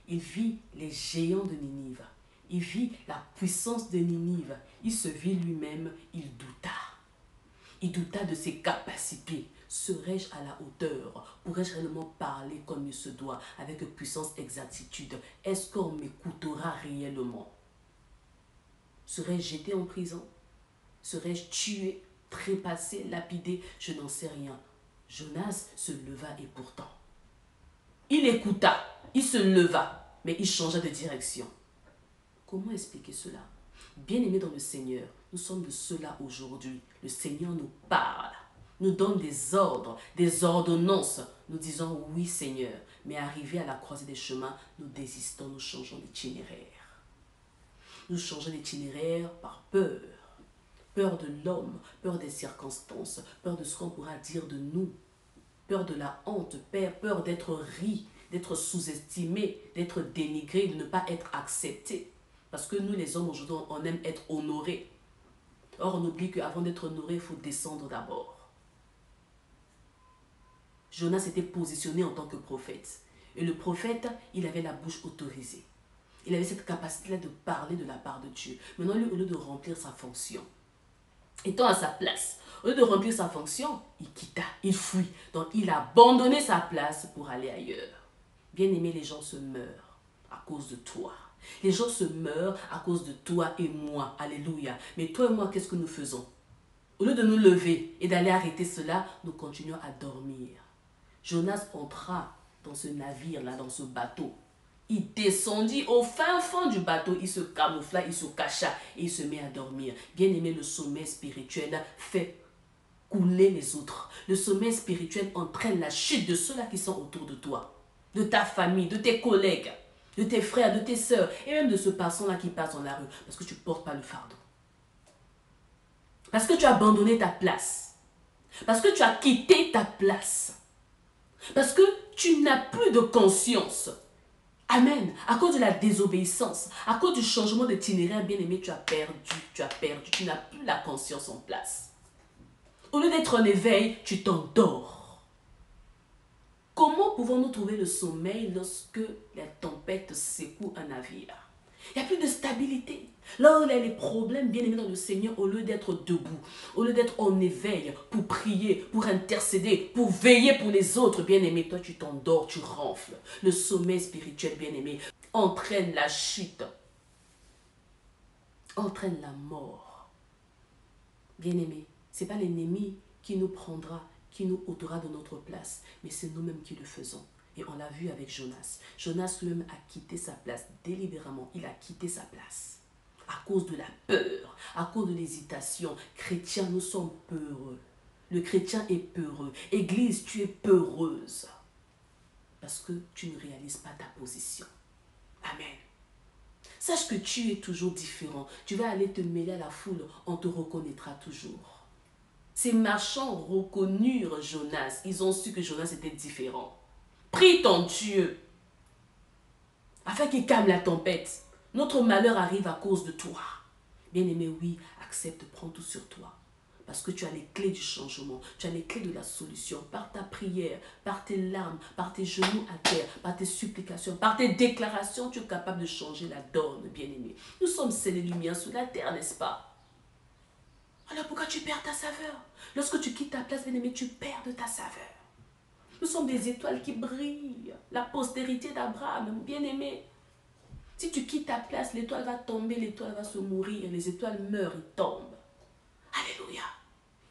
Il vit les géants de Ninive. Il vit la puissance de Ninive. Il se vit lui-même, il douta. Il douta de ses capacités. Serais-je à la hauteur? Pourrais-je réellement parler comme il se doit, avec puissance, exactitude? Est-ce qu'on m'écoutera réellement? Serais-je jeté en prison? Serais-je tué, trépassé, lapidé? Je n'en sais rien. Jonas se leva et pourtant, il écouta, il se leva, mais il changea de direction. Comment expliquer cela? Bien-aimés dans le Seigneur, nous sommes de cela aujourd'hui. Le Seigneur nous parle, nous donne des ordres, des ordonnances. Nous disons oui Seigneur, mais arrivé à la croisée des chemins, nous désistons, nous changeons d'itinéraire. Nous changeons d'itinéraire par peur. Peur de l'homme, peur des circonstances, peur de ce qu'on pourra dire de nous. Peur de la honte, peur d'être ri, d'être sous-estimé, d'être dénigré, de ne pas être accepté. Parce que nous les hommes aujourd'hui, on aime être honorés. Or on oublie qu'avant d'être honoré, il faut descendre d'abord. Jonas était positionné en tant que prophète. Et le prophète, il avait la bouche autorisée. Il avait cette capacité-là de parler de la part de Dieu. Maintenant, lui, au lieu de remplir sa fonction, étant à sa place, au lieu de remplir sa fonction, il quitta, il fuit. Donc, il a abandonné sa place pour aller ailleurs. Bien-aimé, les gens se meurent à cause de toi. Les gens se meurent à cause de toi et moi. Alléluia. Mais toi et moi, qu'est-ce que nous faisons? Au lieu de nous lever et d'aller arrêter cela, nous continuons à dormir. Jonas entra dans ce navire-là, dans ce bateau. Il descendit au fin fond du bateau, il se camoufla, il se cacha et il se met à dormir. Bien aimé, le sommeil spirituel fait couler les autres. Le sommeil spirituel entraîne la chute de ceux-là qui sont autour de toi, de ta famille, de tes collègues, de tes frères, de tes sœurs et même de ce passant-là qui passe dans la rue parce que tu ne portes pas le fardeau. Parce que tu as abandonné ta place. Parce que tu as quitté ta place. Parce que tu n'as plus de conscience. Amen. À cause de la désobéissance, à cause du changement d'itinéraire, bien-aimé, tu as perdu, tu n'as plus la conscience en place. Au lieu d'être en éveil, tu t'endors. Comment pouvons-nous trouver le sommeil lorsque la tempête secoue un navire? Il n'y a plus de stabilité. Là où il y a les problèmes, bien aimés dans le Seigneur, au lieu d'être debout, au lieu d'être en éveil pour prier, pour intercéder, pour veiller pour les autres, bien aimé, toi tu t'endors, tu ronfles. Le sommeil spirituel, bien aimé, entraîne la chute, entraîne la mort. Bien aimé, ce n'est pas l'ennemi qui nous prendra, qui nous ôtera de notre place, mais c'est nous-mêmes qui le faisons. Et on l'a vu avec Jonas. Jonas lui-même a quitté sa place délibérément. Il a quitté sa place. À cause de la peur, à cause de l'hésitation. Chrétiens, nous sommes peureux. Le chrétien est peureux. Église, tu es peureuse. Parce que tu ne réalises pas ta position. Amen. Sache que tu es toujours différent. Tu vas aller te mêler à la foule, on te reconnaîtra toujours. Ces marchands reconnurent Jonas. Ils ont su que Jonas était différent. Prie ton Dieu afin qu'il calme la tempête. Notre malheur arrive à cause de toi. Bien-aimé, oui, accepte, prends tout sur toi. Parce que tu as les clés du changement, tu as les clés de la solution. Par ta prière, par tes larmes, par tes genoux à terre, par tes supplications, par tes déclarations, tu es capable de changer la donne, bien-aimé. Nous sommes scellés lumière sur la terre, n'est-ce pas? Alors pourquoi tu perds ta saveur? Lorsque tu quittes ta place, bien-aimé, tu perds de ta saveur. Nous sommes des étoiles qui brillent. La postérité d'Abraham, bien-aimé. Si tu quittes ta place, l'étoile va tomber, l'étoile va se mourir. Les étoiles meurent, ils tombent. Alléluia.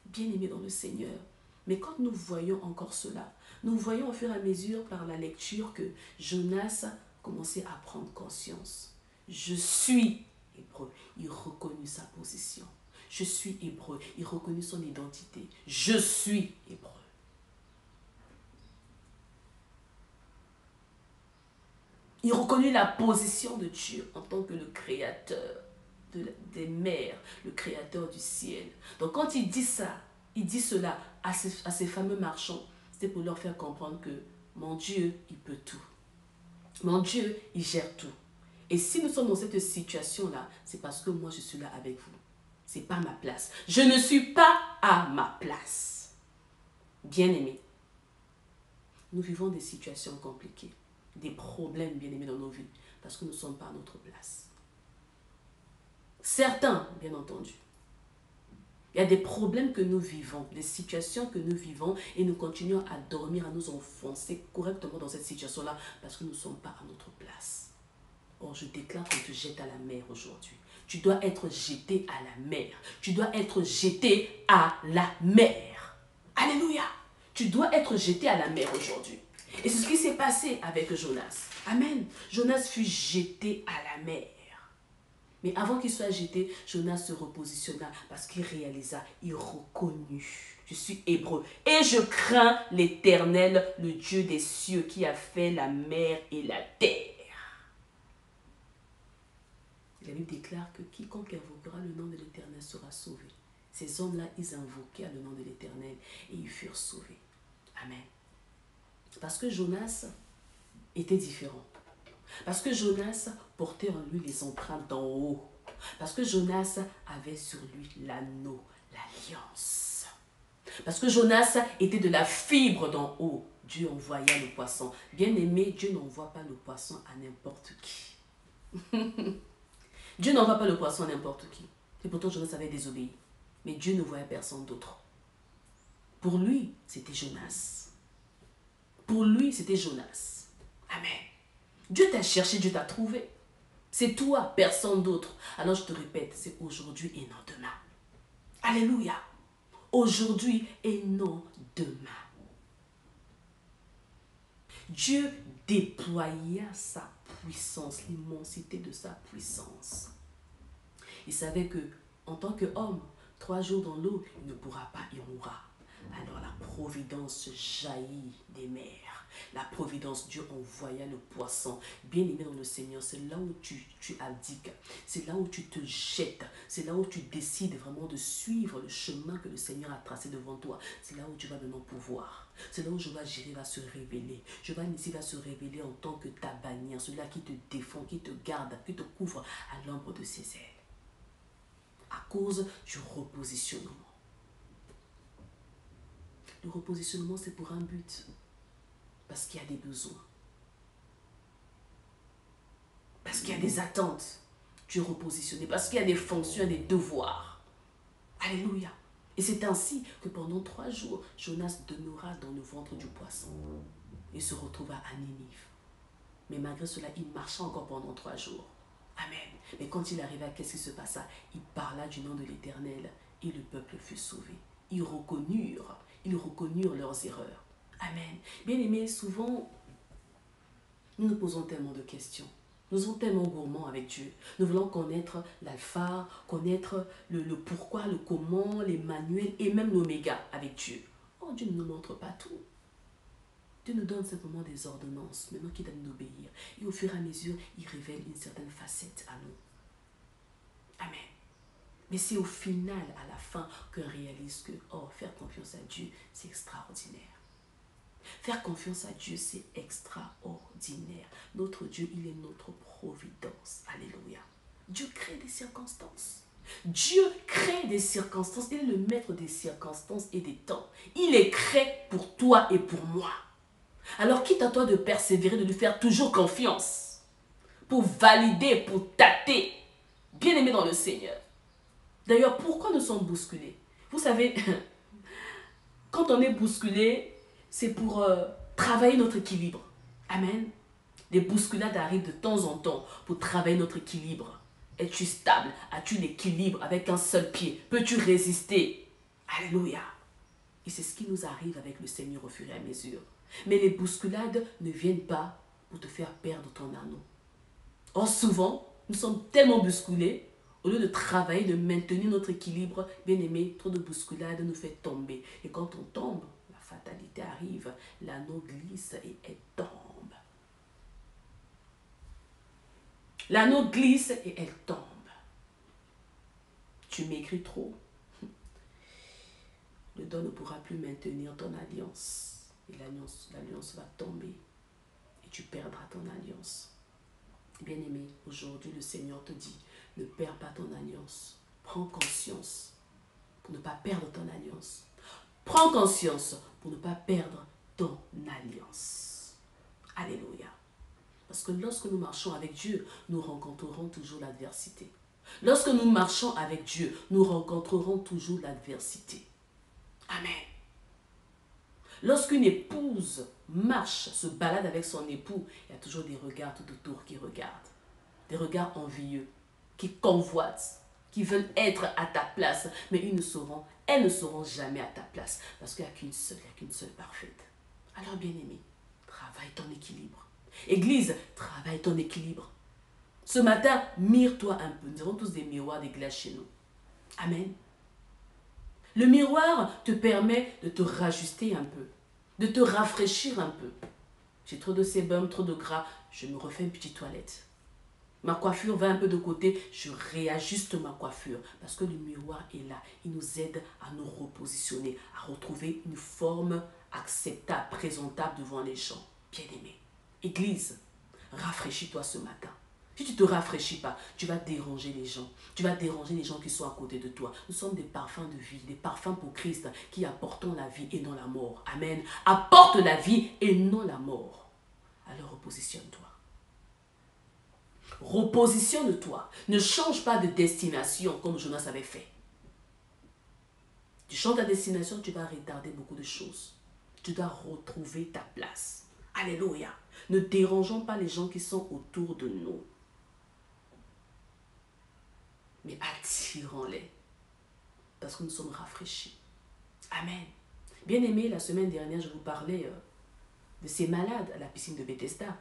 Bien-aimé dans le Seigneur. Mais quand nous voyons encore cela, nous voyons au fur et à mesure par la lecture que Jonas commençait à prendre conscience. Je suis hébreu. Il reconnut sa position. Je suis hébreu. Il reconnut son identité. Je suis hébreu. Il reconnut la position de Dieu en tant que le créateur des mers, le créateur du ciel. Donc quand il dit ça, il dit cela à ces fameux marchands, c'était pour leur faire comprendre que mon Dieu, il peut tout. Mon Dieu, il gère tout. Et si nous sommes dans cette situation-là, c'est parce que moi, je suis là avec vous. Ce n'est pas ma place. Je ne suis pas à ma place. Bien-aimés, nous vivons des situations compliquées, des problèmes, bien-aimés, dans nos vies, parce que nous ne sommes pas à notre place. Certains, bien entendu. Il y a des problèmes que nous vivons, des situations que nous vivons et nous continuons à dormir, à nous enfoncer correctement dans cette situation-là parce que nous ne sommes pas à notre place. Or, je déclare qu'on te jette à la mer aujourd'hui. Tu dois être jeté à la mer. Tu dois être jeté à la mer. Alléluia. Tu dois être jeté à la mer aujourd'hui. Et c'est ce qui s'est passé avec Jonas. Amen. Jonas fut jeté à la mer. Mais avant qu'il soit jeté, Jonas se repositionna parce qu'il réalisa, il reconnut. Je suis hébreu et je crains l'Éternel, le Dieu des cieux qui a fait la mer et la terre. La Bible déclare que quiconque invoquera le nom de l'Éternel sera sauvé. Ces hommes-là, ils invoquèrent le nom de l'Éternel et ils furent sauvés. Amen. Parce que Jonas était différent. Parce que Jonas portait en lui les empreintes d'en haut. Parce que Jonas avait sur lui l'anneau, l'alliance. Parce que Jonas était de la fibre d'en haut. Dieu envoya le poisson. Bien aimé, Dieu n'envoie pas le poisson à n'importe qui. Dieu n'envoie pas le poisson à n'importe qui. Et pourtant Jonas avait désobéi. Mais Dieu ne voyait personne d'autre. Pour lui, c'était Jonas. Pour lui, c'était Jonas. Amen. Dieu t'a cherché, Dieu t'a trouvé. C'est toi, personne d'autre. Alors je te répète, c'est aujourd'hui et non demain. Alléluia. Aujourd'hui et non demain. Dieu déploya sa puissance, l'immensité de sa puissance. Il savait que, en tant qu'homme, 3 jours dans l'eau, il ne pourra pas, il mourra. Alors la providence jaillit des mers. La providence, Dieu envoya le poisson. Bien aimé dans le Seigneur, c'est là où tu abdiques. C'est là où tu te jettes. C'est là où tu décides vraiment de suivre le chemin que le Seigneur a tracé devant toi. C'est là où tu vas maintenant pouvoir. C'est là où Jéhovah Jireh va se révéler. Jéhovah Nissi va se révéler en tant que ta bannière. Celui-là qui te défend, qui te garde, qui te couvre à l'ombre de ses ailes. À cause du repositionnement. Le repositionnement, c'est pour un but. Parce qu'il y a des besoins. Parce qu'il y a des attentes. Tu es repositionné. Parce qu'il y a des fonctions, des devoirs. Alléluia. Et c'est ainsi que pendant 3 jours, Jonas demeura dans le ventre du poisson. Et se retrouva à Ninive. Mais malgré cela, il marcha encore pendant 3 jours. Amen. Mais quand il arriva, qu'est-ce qui se passa? Il parla du nom de l'Éternel et le peuple fut sauvé. Ils reconnurent leurs erreurs. Amen. Bien-aimés, souvent, nous nous posons tellement de questions. Nous sommes tellement gourmands avec Dieu. Nous voulons connaître l'alpha, connaître le pourquoi, le comment, les manuels et même l'oméga avec Dieu. Oh, Dieu ne nous montre pas tout. Dieu nous donne simplement des ordonnances, maintenant qu'il doit nous obéir. Et au fur et à mesure, il révèle une certaine facette à nous. Amen. Mais c'est au final, à la fin, qu'on réalise que, oh, faire confiance à Dieu, c'est extraordinaire. Faire confiance à Dieu, c'est extraordinaire. Notre Dieu, il est notre providence. Alléluia. Dieu crée des circonstances. Dieu crée des circonstances. Il est le maître des circonstances et des temps. Il les crée pour toi et pour moi. Alors, quitte à toi de persévérer, de lui faire toujours confiance. Pour valider, pour tâter. Bien aimé dans le Seigneur. D'ailleurs, pourquoi nous sommes bousculés? Vous savez, quand on est bousculé, c'est pour travailler notre équilibre. Amen. Les bousculades arrivent de temps en temps pour travailler notre équilibre. Es-tu stable? As-tu l'équilibre avec un seul pied? Peux-tu résister? Alléluia. Et c'est ce qui nous arrive avec le Seigneur au fur et à mesure. Mais les bousculades ne viennent pas pour te faire perdre ton anneau. Or souvent, nous sommes tellement bousculés, Au lieu de travailler, de maintenir notre équilibre, bien aimé, trop de bousculade nous fait tomber. Et quand on tombe, la fatalité arrive, l'anneau glisse et elle tombe. L'anneau glisse et elle tombe. Tu m'écris trop. Le don ne pourra plus maintenir ton alliance. Et l'alliance va tomber. Et tu perdras ton alliance. Bien-aimé, aujourd'hui, le Seigneur te dit, ne perds pas ton alliance. Prends conscience pour ne pas perdre ton alliance. Prends conscience pour ne pas perdre ton alliance. Alléluia. Parce que lorsque nous marchons avec Dieu, nous rencontrerons toujours l'adversité. Lorsque nous marchons avec Dieu, nous rencontrerons toujours l'adversité. Amen. Lorsqu'une épouse marche, se balade avec son époux, il y a toujours des regards tout autour qui regardent. Des regards envieux, qui convoitent, qui veulent être à ta place. Mais elles ne seront jamais à ta place. Parce qu'il n'y a qu'une seule parfaite. Alors bien-aimé, travaille ton équilibre. Église, travaille ton équilibre. Ce matin, mire-toi un peu. Nous avons tous des miroirs, des glaces chez nous. Amen. Le miroir te permet de te rajuster un peu, de te rafraîchir un peu. J'ai trop de sébum, trop de gras, je me refais une petite toilette. Ma coiffure va un peu de côté, je réajuste ma coiffure. Parce que le miroir est là, il nous aide à nous repositionner, à retrouver une forme acceptable, présentable devant les gens. Bien-aimé, Église, rafraîchis-toi ce matin. Si tu ne te rafraîchis pas, tu vas déranger les gens. Tu vas déranger les gens qui sont à côté de toi. Nous sommes des parfums de vie, des parfums pour Christ qui apportons la vie et non la mort. Amen. Apporte la vie et non la mort. Alors repositionne-toi. Repositionne-toi. Ne change pas de destination comme Jonas avait fait. Tu changes ta destination, tu vas retarder beaucoup de choses. Tu dois retrouver ta place. Alléluia. Ne dérangeons pas les gens qui sont autour de nous. Mais attirons-les. Parce que nous sommes rafraîchis. Amen. Bien-aimés, la semaine dernière, je vous parlais de ces malades à la piscine de Bethesda.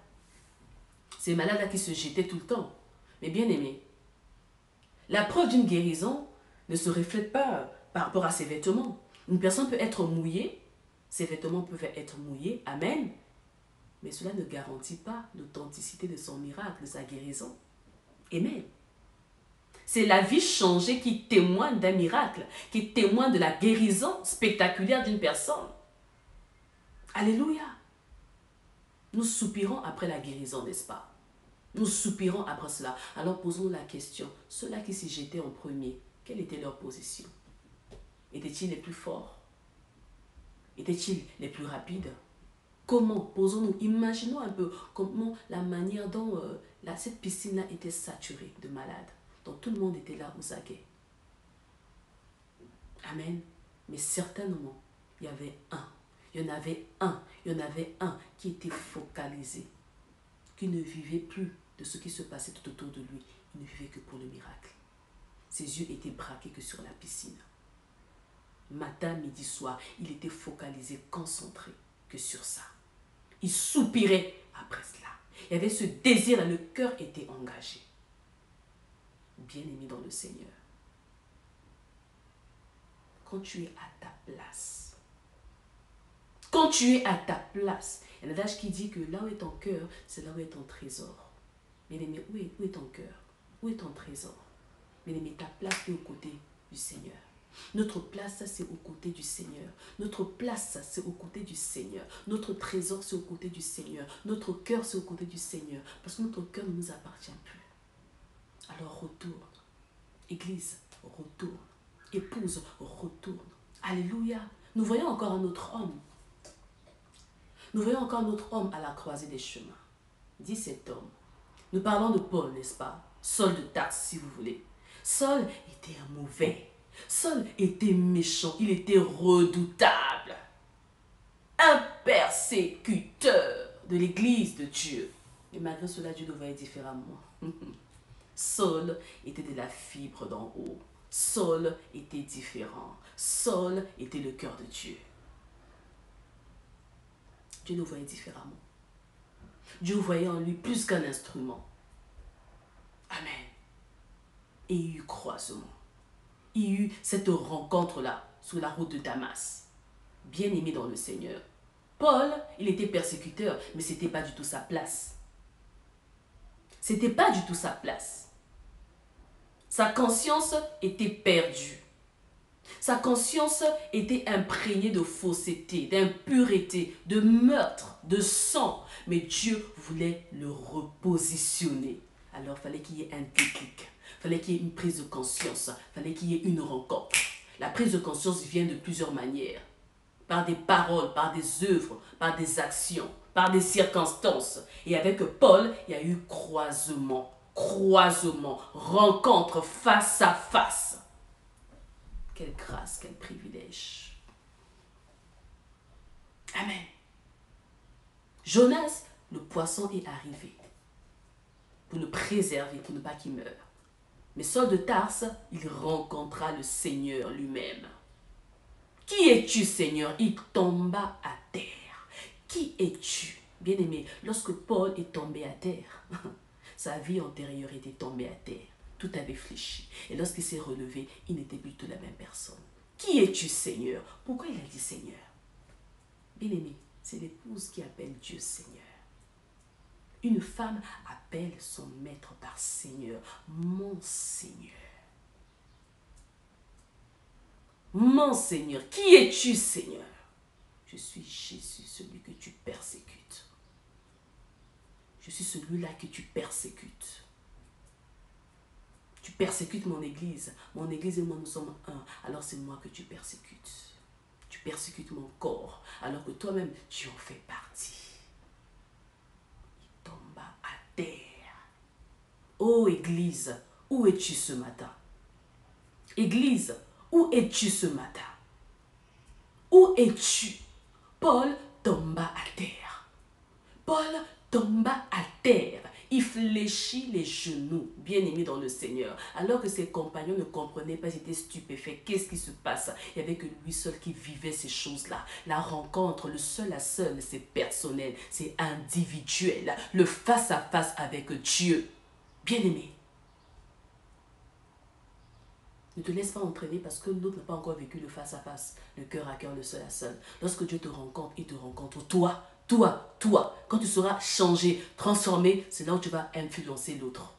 Ces malades-là qui se jetaient tout le temps. Mais bien-aimés, la preuve d'une guérison ne se reflète pas par rapport à ses vêtements. Une personne peut être mouillée, ses vêtements peuvent être mouillés, amen. Mais cela ne garantit pas l'authenticité de son miracle, de sa guérison. Amen. C'est la vie changée qui témoigne d'un miracle, qui témoigne de la guérison spectaculaire d'une personne. Alléluia. Nous soupirons après la guérison, n'est-ce pas? Nous soupirons après cela. Alors posons la question, ceux-là qui s'y jetaient en premier, quelle était leur position? Étaient-ils les plus forts? Étaient-ils les plus rapides? Comment? Posons-nous, imaginons un peu comment la manière dont cette piscine-là était saturée de malades. Donc tout le monde était là aux aguets. Amen. Mais certainement, il y en avait un qui était focalisé, qui ne vivait plus de ce qui se passait tout autour de lui. Il ne vivait que pour le miracle. Ses yeux étaient braqués que sur la piscine. Matin, midi, soir, il était focalisé, concentré que sur ça. Il soupirait après cela. Il y avait ce désir-là, le cœur était engagé. Bien-aimé dans le Seigneur, quand tu es à ta place, il y a un adage qui dit que là où est ton cœur, c'est là où est ton trésor. Bien-aimé, où est ton cœur? Où est ton trésor? Bien-aimé, ta place est aux côtés du Seigneur. Notre place, ça c'est aux côtés du Seigneur. Notre place, ça c'est aux côtés du Seigneur. Notre trésor, c'est aux côtés du Seigneur. Notre cœur, c'est aux côtés du Seigneur. Parce que notre cœur ne nous appartient plus. Alors retourne. Église, retourne. Épouse, retourne. Alléluia. Nous voyons encore un autre homme. Nous voyons encore un autre homme à la croisée des chemins. Dit cet homme. Nous parlons de Paul, n'est-ce pas? Saul de Tarse, si vous voulez. Saul était un mauvais. Saul était méchant. Il était redoutable. Un persécuteur de l'église de Dieu. Et malgré cela, Dieu le voyait différemment. Saul était de la fibre d'en haut. Saul était différent. Saul était le cœur de Dieu. Dieu le voyait différemment. Dieu voyait en lui plus qu'un instrument. Amen. Et il y eut croisement. Il y eut cette rencontre-là sur la route de Damas. Bien-aimé dans le Seigneur. Paul, il était persécuteur, mais ce n'était pas du tout sa place. Ce n'était pas du tout sa place. Sa conscience était perdue. Sa conscience était imprégnée de fausseté, d'impureté, de meurtre, de sang. Mais Dieu voulait le repositionner. Alors il fallait qu'il y ait un déclic. Il fallait qu'il y ait une prise de conscience. Il fallait qu'il y ait une rencontre. La prise de conscience vient de plusieurs manières. Par des paroles, par des œuvres, par des actions, par des circonstances. Et avec Paul, il y a eu croisement, rencontre face à face. Quelle grâce, quel privilège. Amen. Jonas, le poisson est arrivé pour le préserver, pour ne pas qu'il meure. Mais Saul de Tarse, il rencontra le Seigneur lui-même. Qui es-tu, Seigneur? Il tomba à terre. Qui es-tu? Bien-aimé, lorsque Paul est tombé à terre, sa vie antérieure était tombée à terre. Tout avait fléchi. Et lorsqu'il s'est relevé, il n'était plus tout la même personne. Qui es-tu, Seigneur? Pourquoi il a dit Seigneur? Bien-aimé, c'est l'épouse qui appelle Dieu Seigneur. Une femme appelle son maître par Seigneur. Mon Seigneur. Mon Seigneur. Qui es-tu, Seigneur? Je suis Jésus, celui que tu persécutes. Je suis celui-là que tu persécutes. Tu persécutes mon église. Mon église et moi, nous sommes un. Alors c'est moi que tu persécutes. Tu persécutes mon corps. Alors que toi-même, tu en fais partie. Il tomba à terre. Oh Église, où es-tu ce matin? Église, où es-tu ce matin? Où es-tu? Paul tomba à terre. Paul tomba à terre. Il fléchit les genoux, bien-aimé dans le Seigneur. Alors que ses compagnons ne comprenaient pas, ils étaient stupéfaits. Qu'est-ce qui se passe? Il n'y avait que lui seul qui vivait ces choses-là. La rencontre, le seul à seul, c'est personnel, c'est individuel. Le face-à-face avec Dieu. Bien-aimé. Ne te laisse pas entraîner parce que l'autre n'a pas encore vécu le face-à-face, le cœur à cœur, le seul à seul. Lorsque Dieu te rencontre, il te rencontre toi. Quand tu seras changé, transformé, c'est là où tu vas influencer l'autre.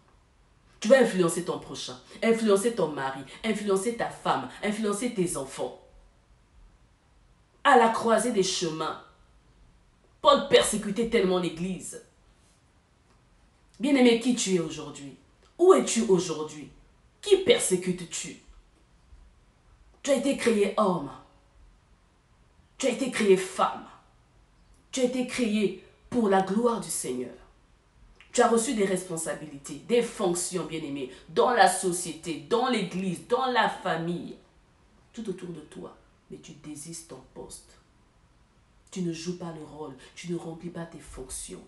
Tu vas influencer ton prochain, influencer ton mari, influencer ta femme, influencer tes enfants. À la croisée des chemins, Paul persécutait tellement l'église. Bien-aimé, qui tu es aujourd'hui? Où es-tu aujourd'hui? Qui persécutes-tu? Tu as été créé homme. Tu as été créé femme. Tu as été créé pour la gloire du Seigneur. Tu as reçu des responsabilités, des fonctions, bien-aimées, dans la société, dans l'église, dans la famille, tout autour de toi. Mais tu désistes ton poste. Tu ne joues pas le rôle, tu ne remplis pas tes fonctions.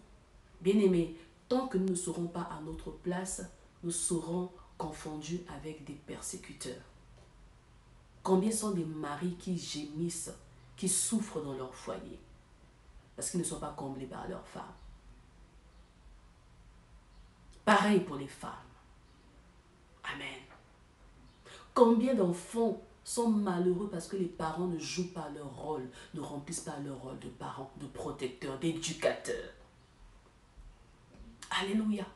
Bien-aimés, tant que nous ne serons pas à notre place, nous serons confondus avec des persécuteurs. Combien sont des maris qui gémissent, qui souffrent dans leur foyer parce qu'ils ne sont pas comblés par leurs femmes. Pareil pour les femmes. Amen. Combien d'enfants sont malheureux parce que les parents ne jouent pas leur rôle, ne remplissent pas leur rôle de parents, de protecteurs, d'éducateurs. Alléluia.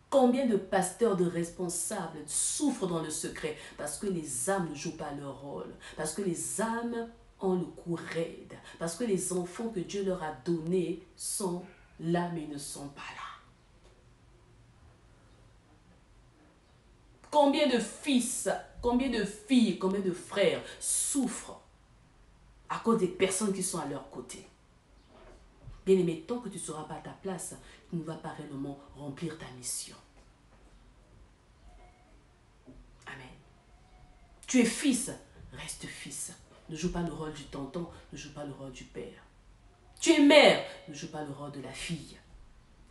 Combien de pasteurs, de responsables souffrent dans le secret parce que les âmes ne jouent pas leur rôle, parce que les âmes ont le cou raide, parce que les enfants que Dieu leur a donnés sont là mais ne sont pas là. Combien de fils, combien de filles, combien de frères souffrent à cause des personnes qui sont à leur côté. Bien-aimé, tant que tu ne seras pas à ta place, tu ne vas pas réellement remplir ta mission. Amen. Tu es fils, reste fils. Ne joue pas le rôle du tonton, ne joue pas le rôle du père. Tu es mère, ne joue pas le rôle de la fille.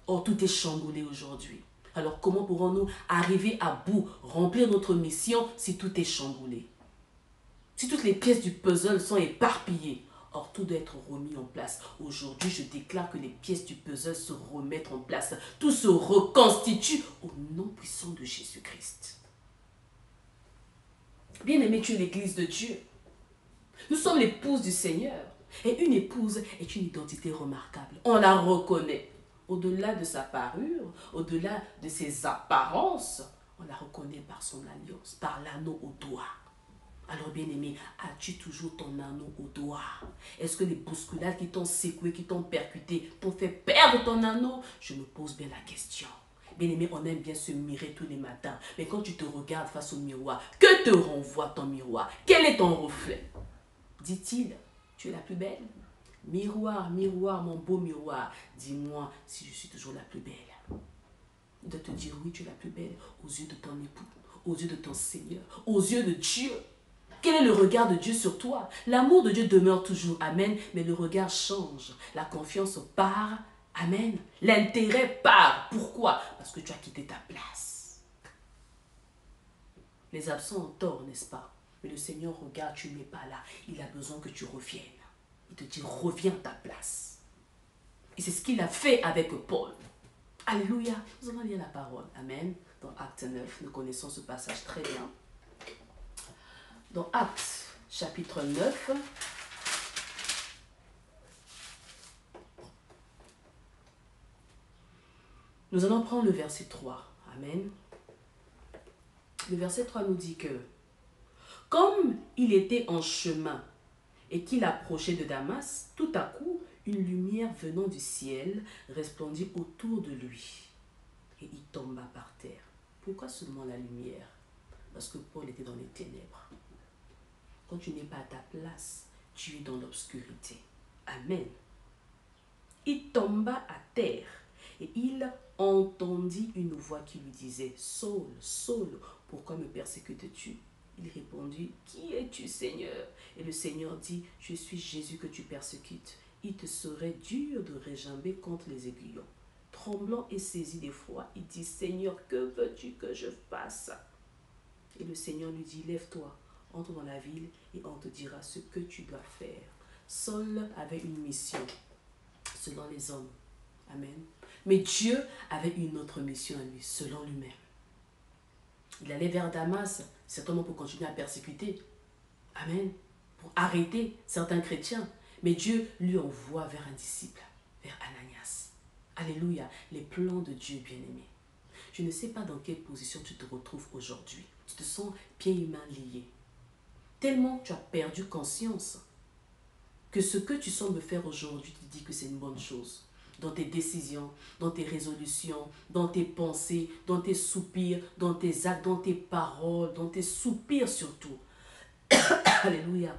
Or, tout est chamboulé aujourd'hui. Alors, comment pourrons-nous arriver à bout, remplir notre mission si tout est chamboulé? Si toutes les pièces du puzzle sont éparpillées, or tout doit être remis en place. Aujourd'hui, je déclare que les pièces du puzzle se remettent en place. Tout se reconstitue au nom puissant de Jésus-Christ. Bien-aimé, tu es l'église de Dieu. Nous sommes l'épouse du Seigneur. Et une épouse est une identité remarquable. On la reconnaît. Au-delà de sa parure, au-delà de ses apparences, on la reconnaît par son alliance, par l'anneau au doigt. Alors bien-aimé, as-tu toujours ton anneau au doigt? Est-ce que les bousculades qui t'ont secoué, qui t'ont percuté, t'ont fait perdre ton anneau? Je me pose bien la question. Bien-aimé, on aime bien se mirer tous les matins. Mais quand tu te regardes face au miroir, que te renvoie ton miroir? Quel est ton reflet? Dit-il, tu es la plus belle? Miroir, miroir, mon beau miroir, dis-moi si je suis toujours la plus belle. Il doit te dire oui, tu es la plus belle aux yeux de ton époux, aux yeux de ton Seigneur, aux yeux de Dieu. Quel est le regard de Dieu sur toi? L'amour de Dieu demeure toujours, amen, mais le regard change. La confiance part, amen. L'intérêt part. Pourquoi? Parce que tu as quitté ta place. Les absents ont tort, n'est-ce pas? Mais le Seigneur regarde, tu n'es pas là. Il a besoin que tu reviennes. Il te dit, reviens à ta place. Et c'est ce qu'il a fait avec Paul. Alléluia. Nous allons lire la parole. Amen. Dans Acte 9, nous connaissons ce passage très bien. Dans Acte, chapitre 9, nous allons prendre le verset 3. Amen. Le verset 3 nous dit que, comme il était en chemin et qu'il approchait de Damas, tout à coup, une lumière venant du ciel resplendit autour de lui. Et il tomba par terre. Pourquoi seulement la lumière? Parce que Paul était dans les ténèbres. Quand tu n'es pas à ta place, tu es dans l'obscurité. Amen. Il tomba à terre et il entendit une voix qui lui disait, Saul, Saul, pourquoi me persécutes-tu? Il répondit, qui es-tu, Seigneur? Et le Seigneur dit, je suis Jésus que tu persécutes. Il te serait dur de régimber contre les aiguillons. Tremblant et saisi d'effroi, il dit, Seigneur, que veux-tu que je fasse? Et le Seigneur lui dit, lève-toi, entre dans la ville et on te dira ce que tu dois faire. Saul avait une mission, selon les hommes. Amen. Mais Dieu avait une autre mission à lui, selon lui-même. Il allait vers Damas, certainement pour continuer à persécuter. Amen. Pour arrêter certains chrétiens. Mais Dieu lui envoie vers un disciple, vers Ananias. Alléluia. Les plans de Dieu, bien-aimé. Je ne sais pas dans quelle position tu te retrouves aujourd'hui. Tu te sens pieds et mains liés. Tellement tu as perdu conscience que ce que tu sembles faire aujourd'hui, tu te dis que c'est une bonne chose. Dans tes décisions, dans tes résolutions, dans tes pensées, dans tes soupirs, dans tes actes, dans tes paroles, dans tes soupirs surtout. Alléluia.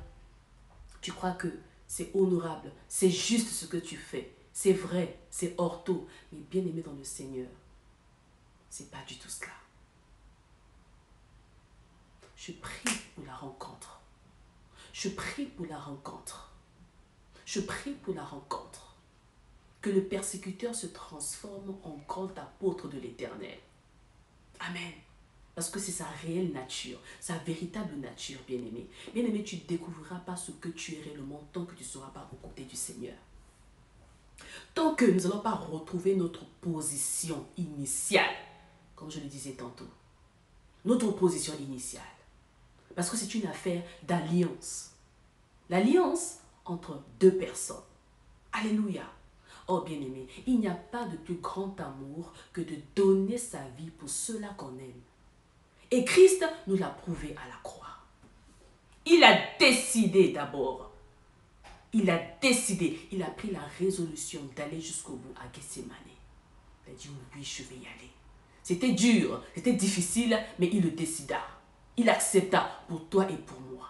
Tu crois que c'est honorable, c'est juste ce que tu fais. C'est vrai, c'est ortho. Mais bien aimé dans le Seigneur, c'est pas du tout cela. Je prie pour la rencontre. Je prie pour la rencontre. Je prie pour la rencontre. Que le persécuteur se transforme en grand apôtre de l'Éternel. Amen. Parce que c'est sa réelle nature, sa véritable nature, bien-aimé. Bien-aimé, tu ne découvriras pas ce que tu es réellement tant que tu ne seras pas aux côtés du Seigneur. Tant que nous n'allons pas retrouver notre position initiale, comme je le disais tantôt. Notre position initiale. Parce que c'est une affaire d'alliance. L'alliance entre deux personnes. Alléluia. Oh bien-aimé, il n'y a pas de plus grand amour que de donner sa vie pour ceux-là qu'on aime. Et Christ nous l'a prouvé à la croix. Il a décidé d'abord. Il a décidé, il a pris la résolution d'aller jusqu'au bout à Gethsémani. Il a dit oui, je vais y aller. C'était dur, c'était difficile, mais il le décida. Il accepta pour toi et pour moi.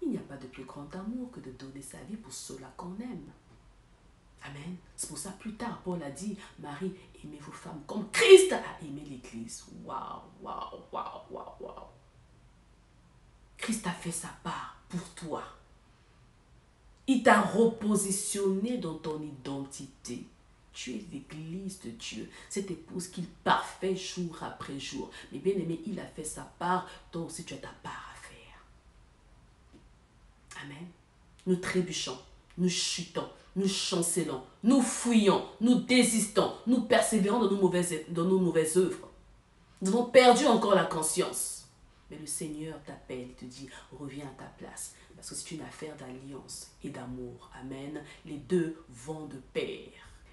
Il n'y a pas de plus grand amour que de donner sa vie pour ceux-là qu'on aime. Amen. C'est pour ça, plus tard, Paul a dit, Marie, aimez vos femmes comme Christ a aimé l'Église. Waouh, waouh, waouh, waouh, waouh. Christ a fait sa part pour toi. Il t'a repositionné dans ton identité. Tu es l'Église de Dieu, cette épouse qu'il parfait jour après jour. Mais bien aimé, il a fait sa part, toi aussi tu as ta part à faire. Amen. Nous trébuchons, nous chutons, nous chancelons, nous fuyons, nous désistons, nous persévérons dans nos mauvaises œuvres. Nous avons perdu encore la conscience. Mais le Seigneur t'appelle et te dit, reviens à ta place. Parce que c'est une affaire d'alliance et d'amour. Amen. Les deux vont de pair.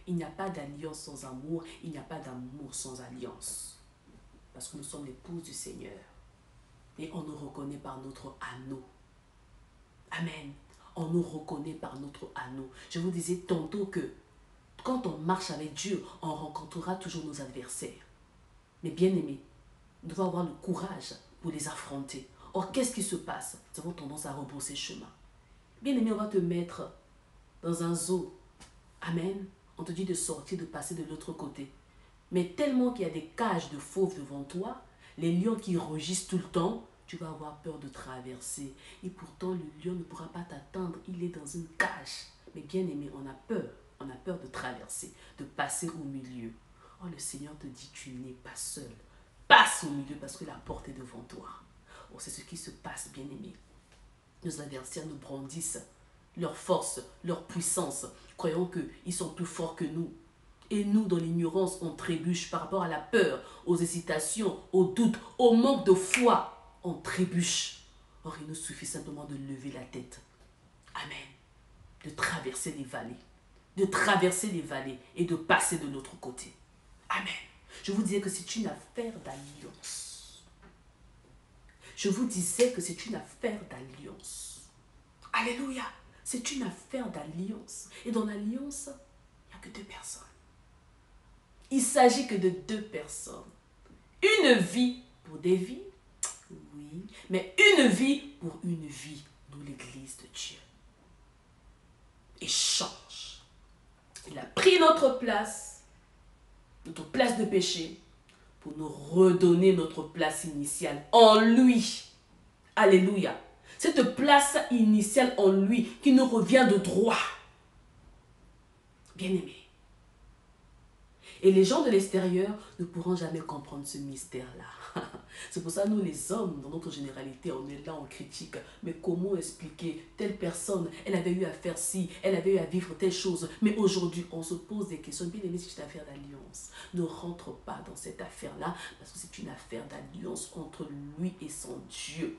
Il n'y a pas d'alliance sans amour. Il n'y a pas d'amour sans alliance. Parce que nous sommes l'épouse du Seigneur. Et on nous reconnaît par notre anneau. Amen. On nous reconnaît par notre anneau. Je vous disais tantôt que quand on marche avec Dieu, on rencontrera toujours nos adversaires. Mais bien aimés, nous devons avoir le courage pour les affronter. Or, qu'est-ce qui se passe? Nous avons tendance à rebrousser chemin. Bien aimé, on va te mettre dans un zoo. Amen. On te dit de sortir, de passer de l'autre côté. Mais tellement qu'il y a des cages de fauves devant toi, les lions qui rugissent tout le temps, tu vas avoir peur de traverser. Et pourtant, le lion ne pourra pas t'atteindre. Il est dans une cage. Mais bien aimé, on a peur. On a peur de traverser, de passer au milieu. Oh, le Seigneur te dit, tu n'es pas seul. Passe au milieu parce que la porte est devant toi. Oh, c'est ce qui se passe, bien aimé. Nos adversaires nous brandissent leur force, leur puissance, croyant qu'ils sont plus forts que nous. Et nous, dans l'ignorance, on trébuche par rapport à la peur, aux hésitations, aux doutes, au manque de foi. On trébuche. Or, il nous suffit simplement de lever la tête. Amen. De traverser les vallées. De traverser les vallées et de passer de l'autre côté. Amen. Je vous disais que c'est une affaire d'alliance. Je vous disais que c'est une affaire d'alliance. Alléluia. C'est une affaire d'alliance. Et dans l'alliance, il n'y a que deux personnes. Il ne s'agit que de deux personnes. Une vie pour des vies, oui, mais une vie pour une vie, nous l'Église de Dieu. Échange. Il a pris notre place de péché, pour nous redonner notre place initiale en lui. Alléluia. Cette place initiale en lui qui nous revient de droit. Bien-aimés. Et les gens de l'extérieur ne pourront jamais comprendre ce mystère-là. C'est pour ça que nous, les hommes, dans notre généralité, on est là, on critique. Mais comment expliquer telle personne, elle avait eu à faire ci, elle avait eu à vivre telle chose. Mais aujourd'hui, on se pose des questions. Bien aimé, c'est une affaire d'alliance. Ne rentre pas dans cette affaire-là, parce que c'est une affaire d'alliance entre lui et son Dieu.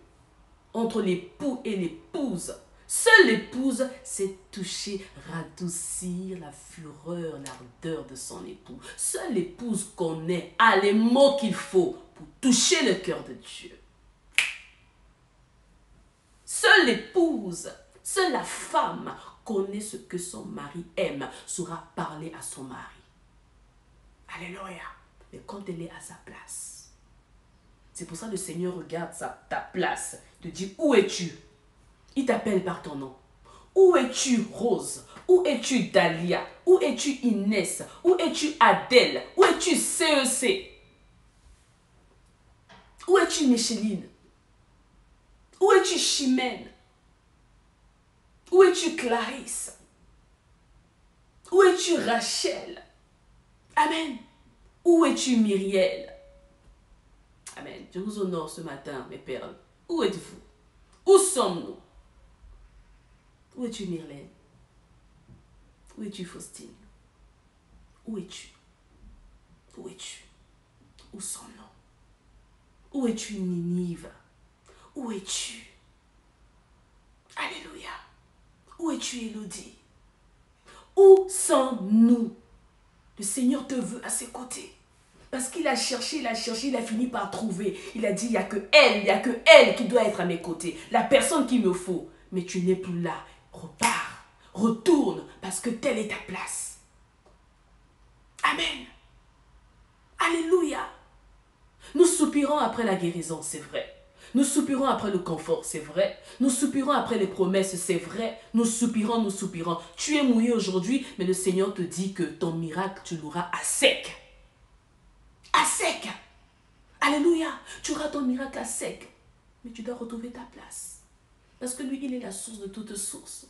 Entre l'époux et l'épouse. Seule l'épouse sait toucher, radoucir la fureur, l'ardeur de son époux. Seule l'épouse connaît, a les mots qu'il faut pour toucher le cœur de Dieu. Seule l'épouse, seule la femme connaît ce que son mari aime, saura parler à son mari. Alléluia. Mais quand elle est à sa place, c'est pour ça que le Seigneur regarde ta place, te dit, où es-tu? Il t'appelle par ton nom. Où es-tu, Rose? Où es-tu, Dalia? Où es-tu, Inès? Où es-tu, Adèle? Où es-tu, CEC? Où es-tu, Micheline? Où es-tu, Chimène? Où es-tu, Clarisse? Où es-tu, Rachel? Amen. Où es-tu, Myriel? Amen. Je vous honore ce matin, mes perles. Où êtes-vous? Où sommes-nous? Où es-tu, Myrlène? Où es-tu, Faustine? Où es-tu? Où es-tu? Où sommes-nous? Où es-tu, Ninive? Où es-tu? Alléluia. Où es-tu, Élodie? Où sommes-nous? Le Seigneur te veut à ses côtés. Parce qu'il a cherché, il a fini par trouver. Il a dit, il n'y a que elle qui doit être à mes côtés. La personne qu'il me faut. Mais tu n'es plus là. Repars, retourne, parce que telle est ta place. Amen. Alléluia. Nous soupirons après la guérison, c'est vrai. Nous soupirons après le confort, c'est vrai. Nous soupirons après les promesses, c'est vrai. Nous soupirons, nous soupirons. Tu es mouillé aujourd'hui, mais le Seigneur te dit que ton miracle, tu l'auras à sec. À sec. Alléluia. Tu auras ton miracle à sec. Mais tu dois retrouver ta place. Parce que lui, il est la source de toute source.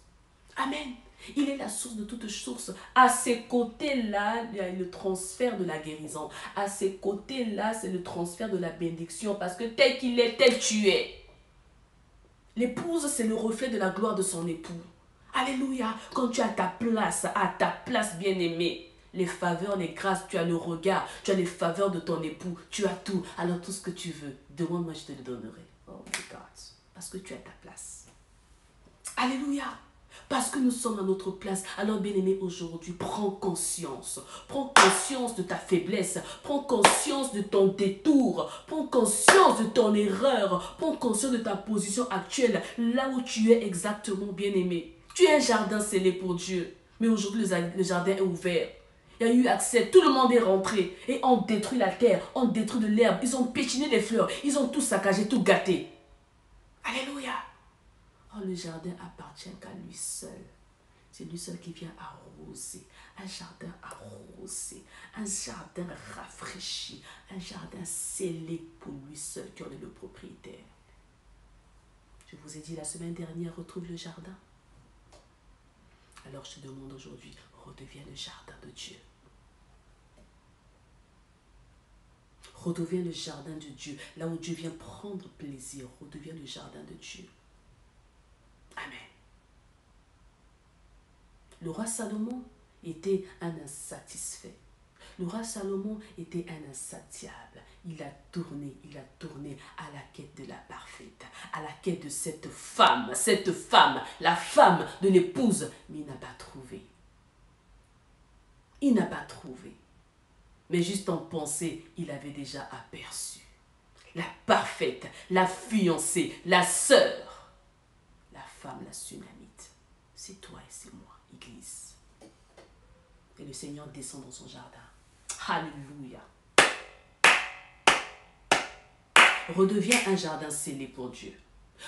Amen. Il est la source de toute source. À ces côtés-là, il y a le transfert de la guérison. À ces côtés-là, c'est le transfert de la bénédiction. Parce que tel qu'il est, tel tu es. L'épouse, c'est le reflet de la gloire de son époux. Alléluia. Quand tu as ta place bien-aimée, les faveurs, les grâces, tu as le regard, tu as les faveurs de ton époux, tu as tout. Alors tout ce que tu veux, demande-moi, je te le donnerai. Parce que tu as ta place. Alléluia. Parce que nous sommes à notre place. Alors, bien-aimé, aujourd'hui, prends conscience. Prends conscience de ta faiblesse. Prends conscience de ton détour. Prends conscience de ton erreur. Prends conscience de ta position actuelle. Là où tu es exactement, bien-aimé. Tu es un jardin scellé pour Dieu. Mais aujourd'hui, le jardin est ouvert. Il y a eu accès. Tout le monde est rentré. Et on détruit la terre. On détruit de l'herbe. Ils ont péchiné les fleurs. Ils ont tout saccagé, tout gâté. Alléluia. Oh, le jardin appartient qu'à lui seul. C'est lui seul qui vient arroser. Un jardin arrosé. Un jardin rafraîchi. Un jardin scellé pour lui seul qui en est le propriétaire. Je vous ai dit la semaine dernière, retrouve le jardin. Alors je te demande aujourd'hui, redeviens le jardin de Dieu. Redeviens le jardin de Dieu. Là où Dieu vient prendre plaisir, redeviens le jardin de Dieu. Amen. Le roi Salomon était un insatisfait. Le roi Salomon était un insatiable. Il a tourné à la quête de la parfaite, à la quête de cette femme, la femme de l'épouse, mais il n'a pas trouvé. Il n'a pas trouvé. Mais juste en pensée, il avait déjà aperçu la parfaite, la fiancée, la sœur, la femme, la sunamite. C'est toi et c'est moi, Église. Et le Seigneur descend dans son jardin. Alléluia. Redeviens un jardin scellé pour Dieu.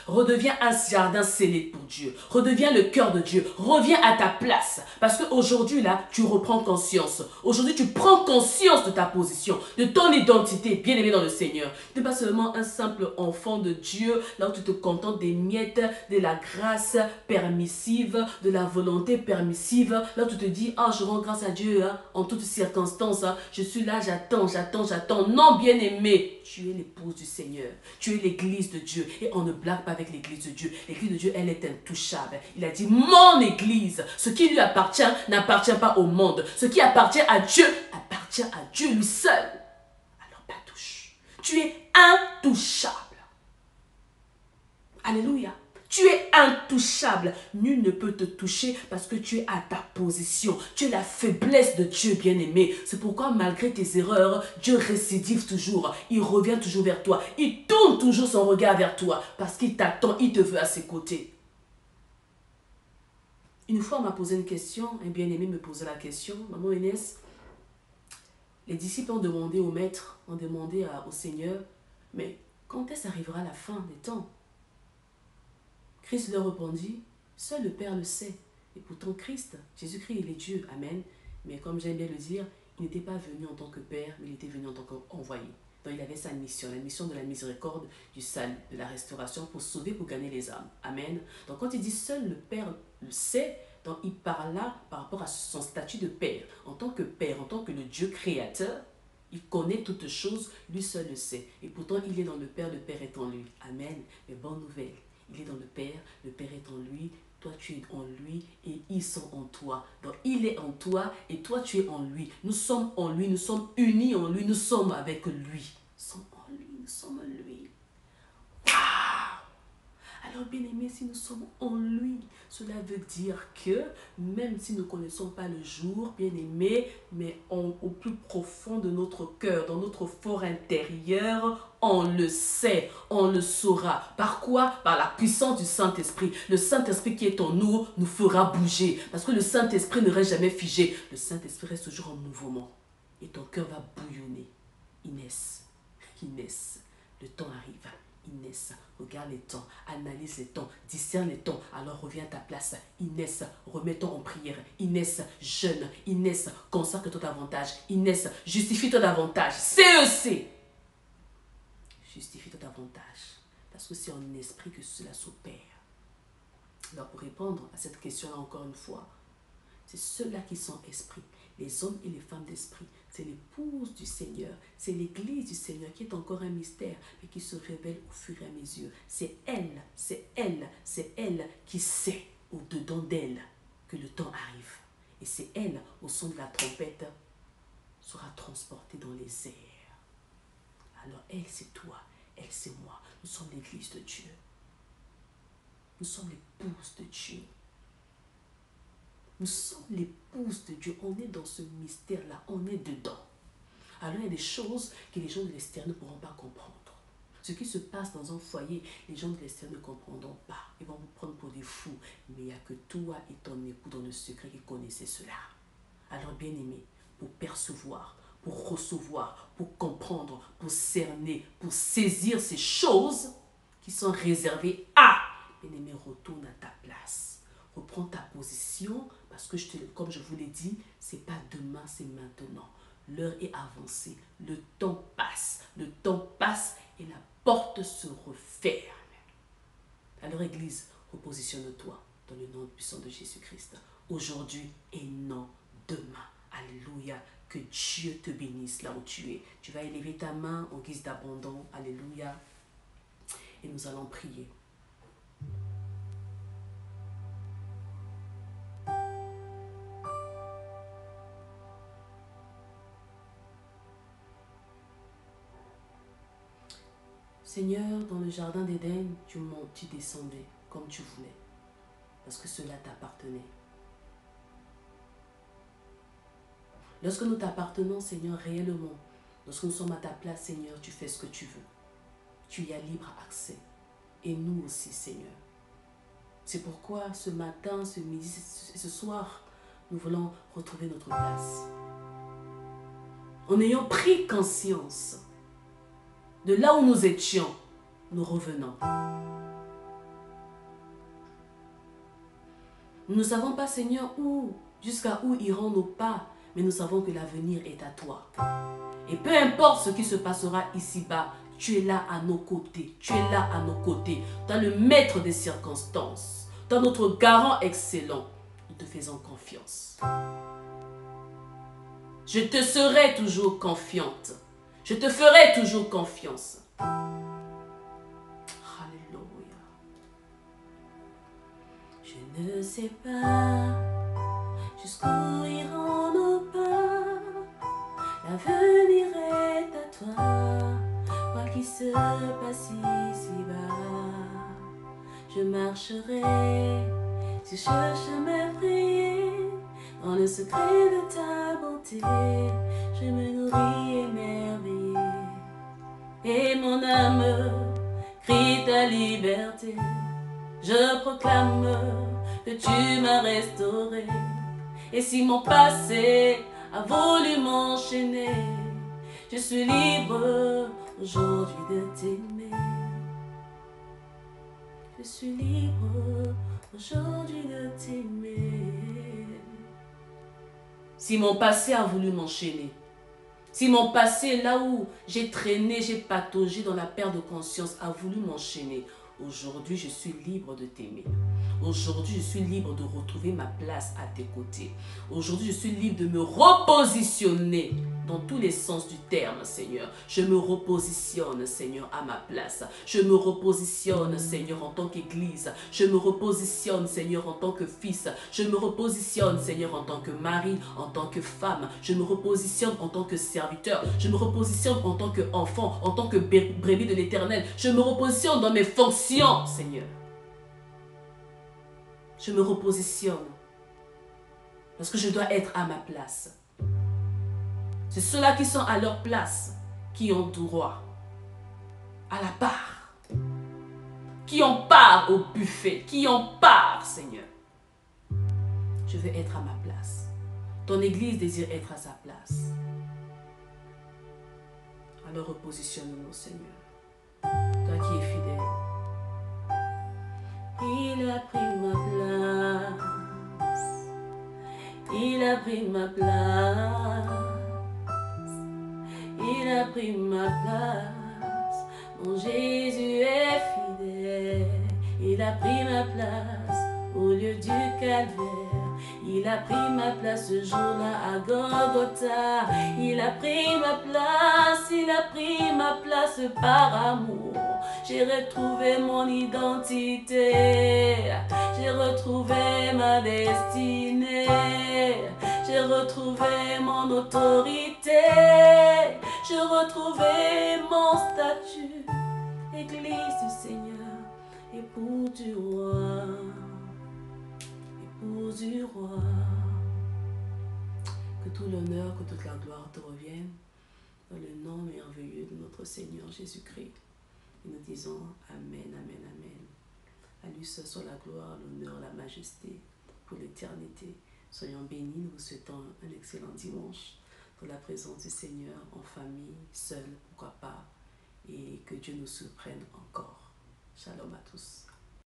Redeviens un jardin scellé pour Dieu. Redeviens le cœur de Dieu. Reviens à ta place. Parce qu'aujourd'hui, là, tu reprends conscience. Aujourd'hui, tu prends conscience de ta position, de ton identité, bien-aimé dans le Seigneur. Tu n'es pas seulement un simple enfant de Dieu, là où tu te contentes des miettes, de la grâce permissive, de la volonté permissive, là où tu te dis, ah, je rends grâce à Dieu hein, en toutes circonstances. Hein. Je suis là, j'attends. Non, bien-aimé, tu es l'épouse du Seigneur. Tu es l'église de Dieu. Et on ne blague pas avec l'église de Dieu. L'église de Dieu, elle est intouchable. Il a dit, mon église, ce qui lui appartient n'appartient pas au monde. Ce qui appartient à Dieu lui seul. Alors pas touche. Tu es intouchable. Alléluia. Tu es intouchable. Nul ne peut te toucher parce que tu es à ta position. Tu es la faiblesse de Dieu, bien-aimé. C'est pourquoi, malgré tes erreurs, Dieu récidive toujours. Il revient toujours vers toi. Il tourne toujours son regard vers toi parce qu'il t'attend, il te veut à ses côtés. Une fois, on m'a posé une question. Un bien-aimé me posait la question. Maman Inès, les disciples ont demandé au maître, ont demandé au Seigneur, mais quand est-ce arrivera la fin des temps? Christ leur répondit, seul le Père le sait. Et pourtant Christ, Jésus-Christ, il est Dieu, amen. Mais comme j'aime bien le dire, il n'était pas venu en tant que Père, mais il était venu en tant qu'envoyé. Donc il avait sa mission, la mission de la miséricorde, du salut, de la restauration, pour sauver, pour gagner les âmes. Amen. Donc quand il dit seul le Père le sait, donc il parle là par rapport à son statut de Père. En tant que Père, en tant que le Dieu créateur, il connaît toutes choses, lui seul le sait. Et pourtant il est dans le Père est en lui. Amen. Mais bonne nouvelle. Il est dans le Père est en lui, toi tu es en lui et ils sont en toi. Donc il est en toi et toi tu es en lui. Nous sommes en lui, nous sommes unis en lui, nous sommes avec lui. Nous sommes en lui, nous sommes en lui. Waouh! Alors bien aimé, si nous sommes en lui, cela veut dire que même si nous ne connaissons pas le jour, bien aimé, mais au plus profond de notre cœur, dans notre fort intérieur, on le sait, on le saura. Par quoi? Par la puissance du Saint-Esprit. Le Saint-Esprit qui est en nous nous fera bouger. Parce que le Saint-Esprit ne reste jamais figé. Le Saint-Esprit reste toujours en mouvement. Et ton cœur va bouillonner. Inès, le temps arrive. Inès, regarde les temps, analyse les temps, discerne les temps, alors reviens à ta place. Inès, remets-toi en prière. Inès, jeûne. Inès, consacre-toi davantage. Inès, justifie-toi davantage. CEC. Justifie-toi davantage. Parce que c'est en esprit que cela s'opère. Alors pour répondre à cette question-là encore une fois, c'est ceux-là qui sont esprits, les hommes et les femmes d'esprit. C'est l'épouse du Seigneur, c'est l'église du Seigneur qui est encore un mystère, mais qui se révèle au fur et à mesure. C'est elle qui sait au-dedans d'elle que le temps arrive. Et c'est elle, au son de la trompette, sera transportée dans les airs. Alors elle, c'est toi. elle c'est moi. Nous sommes l'église de Dieu. Nous sommes l'épouse de Dieu. Nous sommes l'épouse de Dieu. On est dans ce mystère-là. On est dedans. Alors il y a des choses que les gens de l'extérieur ne pourront pas comprendre. Ce qui se passe dans un foyer, les gens de l'extérieur ne comprendront pas. Ils vont vous prendre pour des fous. Mais il n'y a que toi et ton époux dans le secret qui connaissez cela. Alors bien aimé, pour percevoir, pour recevoir, pour comprendre, pour cerner, pour saisir ces choses qui sont réservées à, bien aimé, retourne à ta place. Reprends ta position parce que, comme je vous l'ai dit, ce n'est pas demain, c'est maintenant. L'heure est avancée, le temps passe et la porte se referme. Alors Église, repositionne-toi dans le nom puissant de Jésus-Christ, aujourd'hui et non demain. Alléluia, que Dieu te bénisse là où tu es. Tu vas élever ta main en guise d'abandon, alléluia, et nous allons prier. Seigneur, dans le jardin d'Éden, tu descendais comme tu voulais, parce que cela t'appartenait. Lorsque nous t'appartenons, Seigneur, réellement, lorsque nous sommes à ta place, Seigneur, tu fais ce que tu veux. Tu y as libre accès. Et nous aussi, Seigneur. C'est pourquoi ce matin, ce midi, ce soir, nous voulons retrouver notre place. En ayant pris conscience de là où nous étions, nous revenons. Nous ne savons pas, Seigneur, jusqu'à où iront nos pas, mais nous savons que l'avenir est à toi. Et peu importe ce qui se passera ici-bas, tu es là à nos côtés. Tu es là à nos côtés. Tu es le maître des circonstances. Tu es notre garant excellent. Nous te faisons confiance. Je te serai toujours confiante. Je te ferai toujours confiance. Alléluia. Je ne sais pas jusqu'où iront nos pas. L'avenir est à toi. Quoi qu'il se passe ici-bas, je marcherai sur ce chemin prié. Dans le secret de ta bonté, je me nourris émerveillé. Et mon âme crie ta liberté. Je proclame que tu m'as restauré. Et si mon passé a voulu m'enchaîner, je suis libre aujourd'hui de t'aimer. Je suis libre aujourd'hui de t'aimer. Si mon passé a voulu m'enchaîner, si mon passé, là où j'ai traîné, j'ai pataugé dans la perte de conscience, a voulu m'enchaîner, aujourd'hui je suis libre de t'aimer. Aujourd'hui je suis libre de retrouver ma place à tes côtés. Aujourd'hui je suis libre de me repositionner dans tous les sens du terme, Seigneur. Je me repositionne, Seigneur, à ma place. Je me repositionne, Seigneur, en tant qu'Église. Je me repositionne, Seigneur, en tant que fils. Je me repositionne, Seigneur, en tant que mari, en tant que femme. Je me repositionne en tant que serviteur. Je me repositionne en tant qu'enfant, en tant que brebis de l'Éternel. Je me repositionne dans mes fonctions, Seigneur. Je me repositionne parce que je dois être à ma place. C'est ceux-là qui sont à leur place, qui ont droit à la part, qui ont part au buffet, qui ont part, Seigneur. Je veux être à ma place. Ton Église désire être à sa place. Alors repositionne-nous, Seigneur. Toi qui es fidèle. Il a pris ma place. Il a pris ma place. Il a pris ma place. Mon Jésus est fidèle. Il a pris ma place au lieu du calvaire. Il a pris ma place ce jour-là à Golgotha. Il a pris ma place. Il a pris ma place par amour. J'ai retrouvé mon identité. J'ai retrouvé ma destinée. J'ai retrouvé mon autorité. J'ai retrouvé mon statut. Église du Seigneur, époux du roi, époux du roi. Que tout l'honneur, que toute la gloire te revienne dans le nom merveilleux de notre Seigneur Jésus-Christ. Et nous disons Amen, Amen, Amen. À lui seul soit la gloire, l'honneur, la majesté pour l'éternité. Soyons bénis, nous vous souhaitons un excellent dimanche dans la présence du Seigneur, en famille, seul, pourquoi pas, et que Dieu nous surprenne encore. Shalom à tous.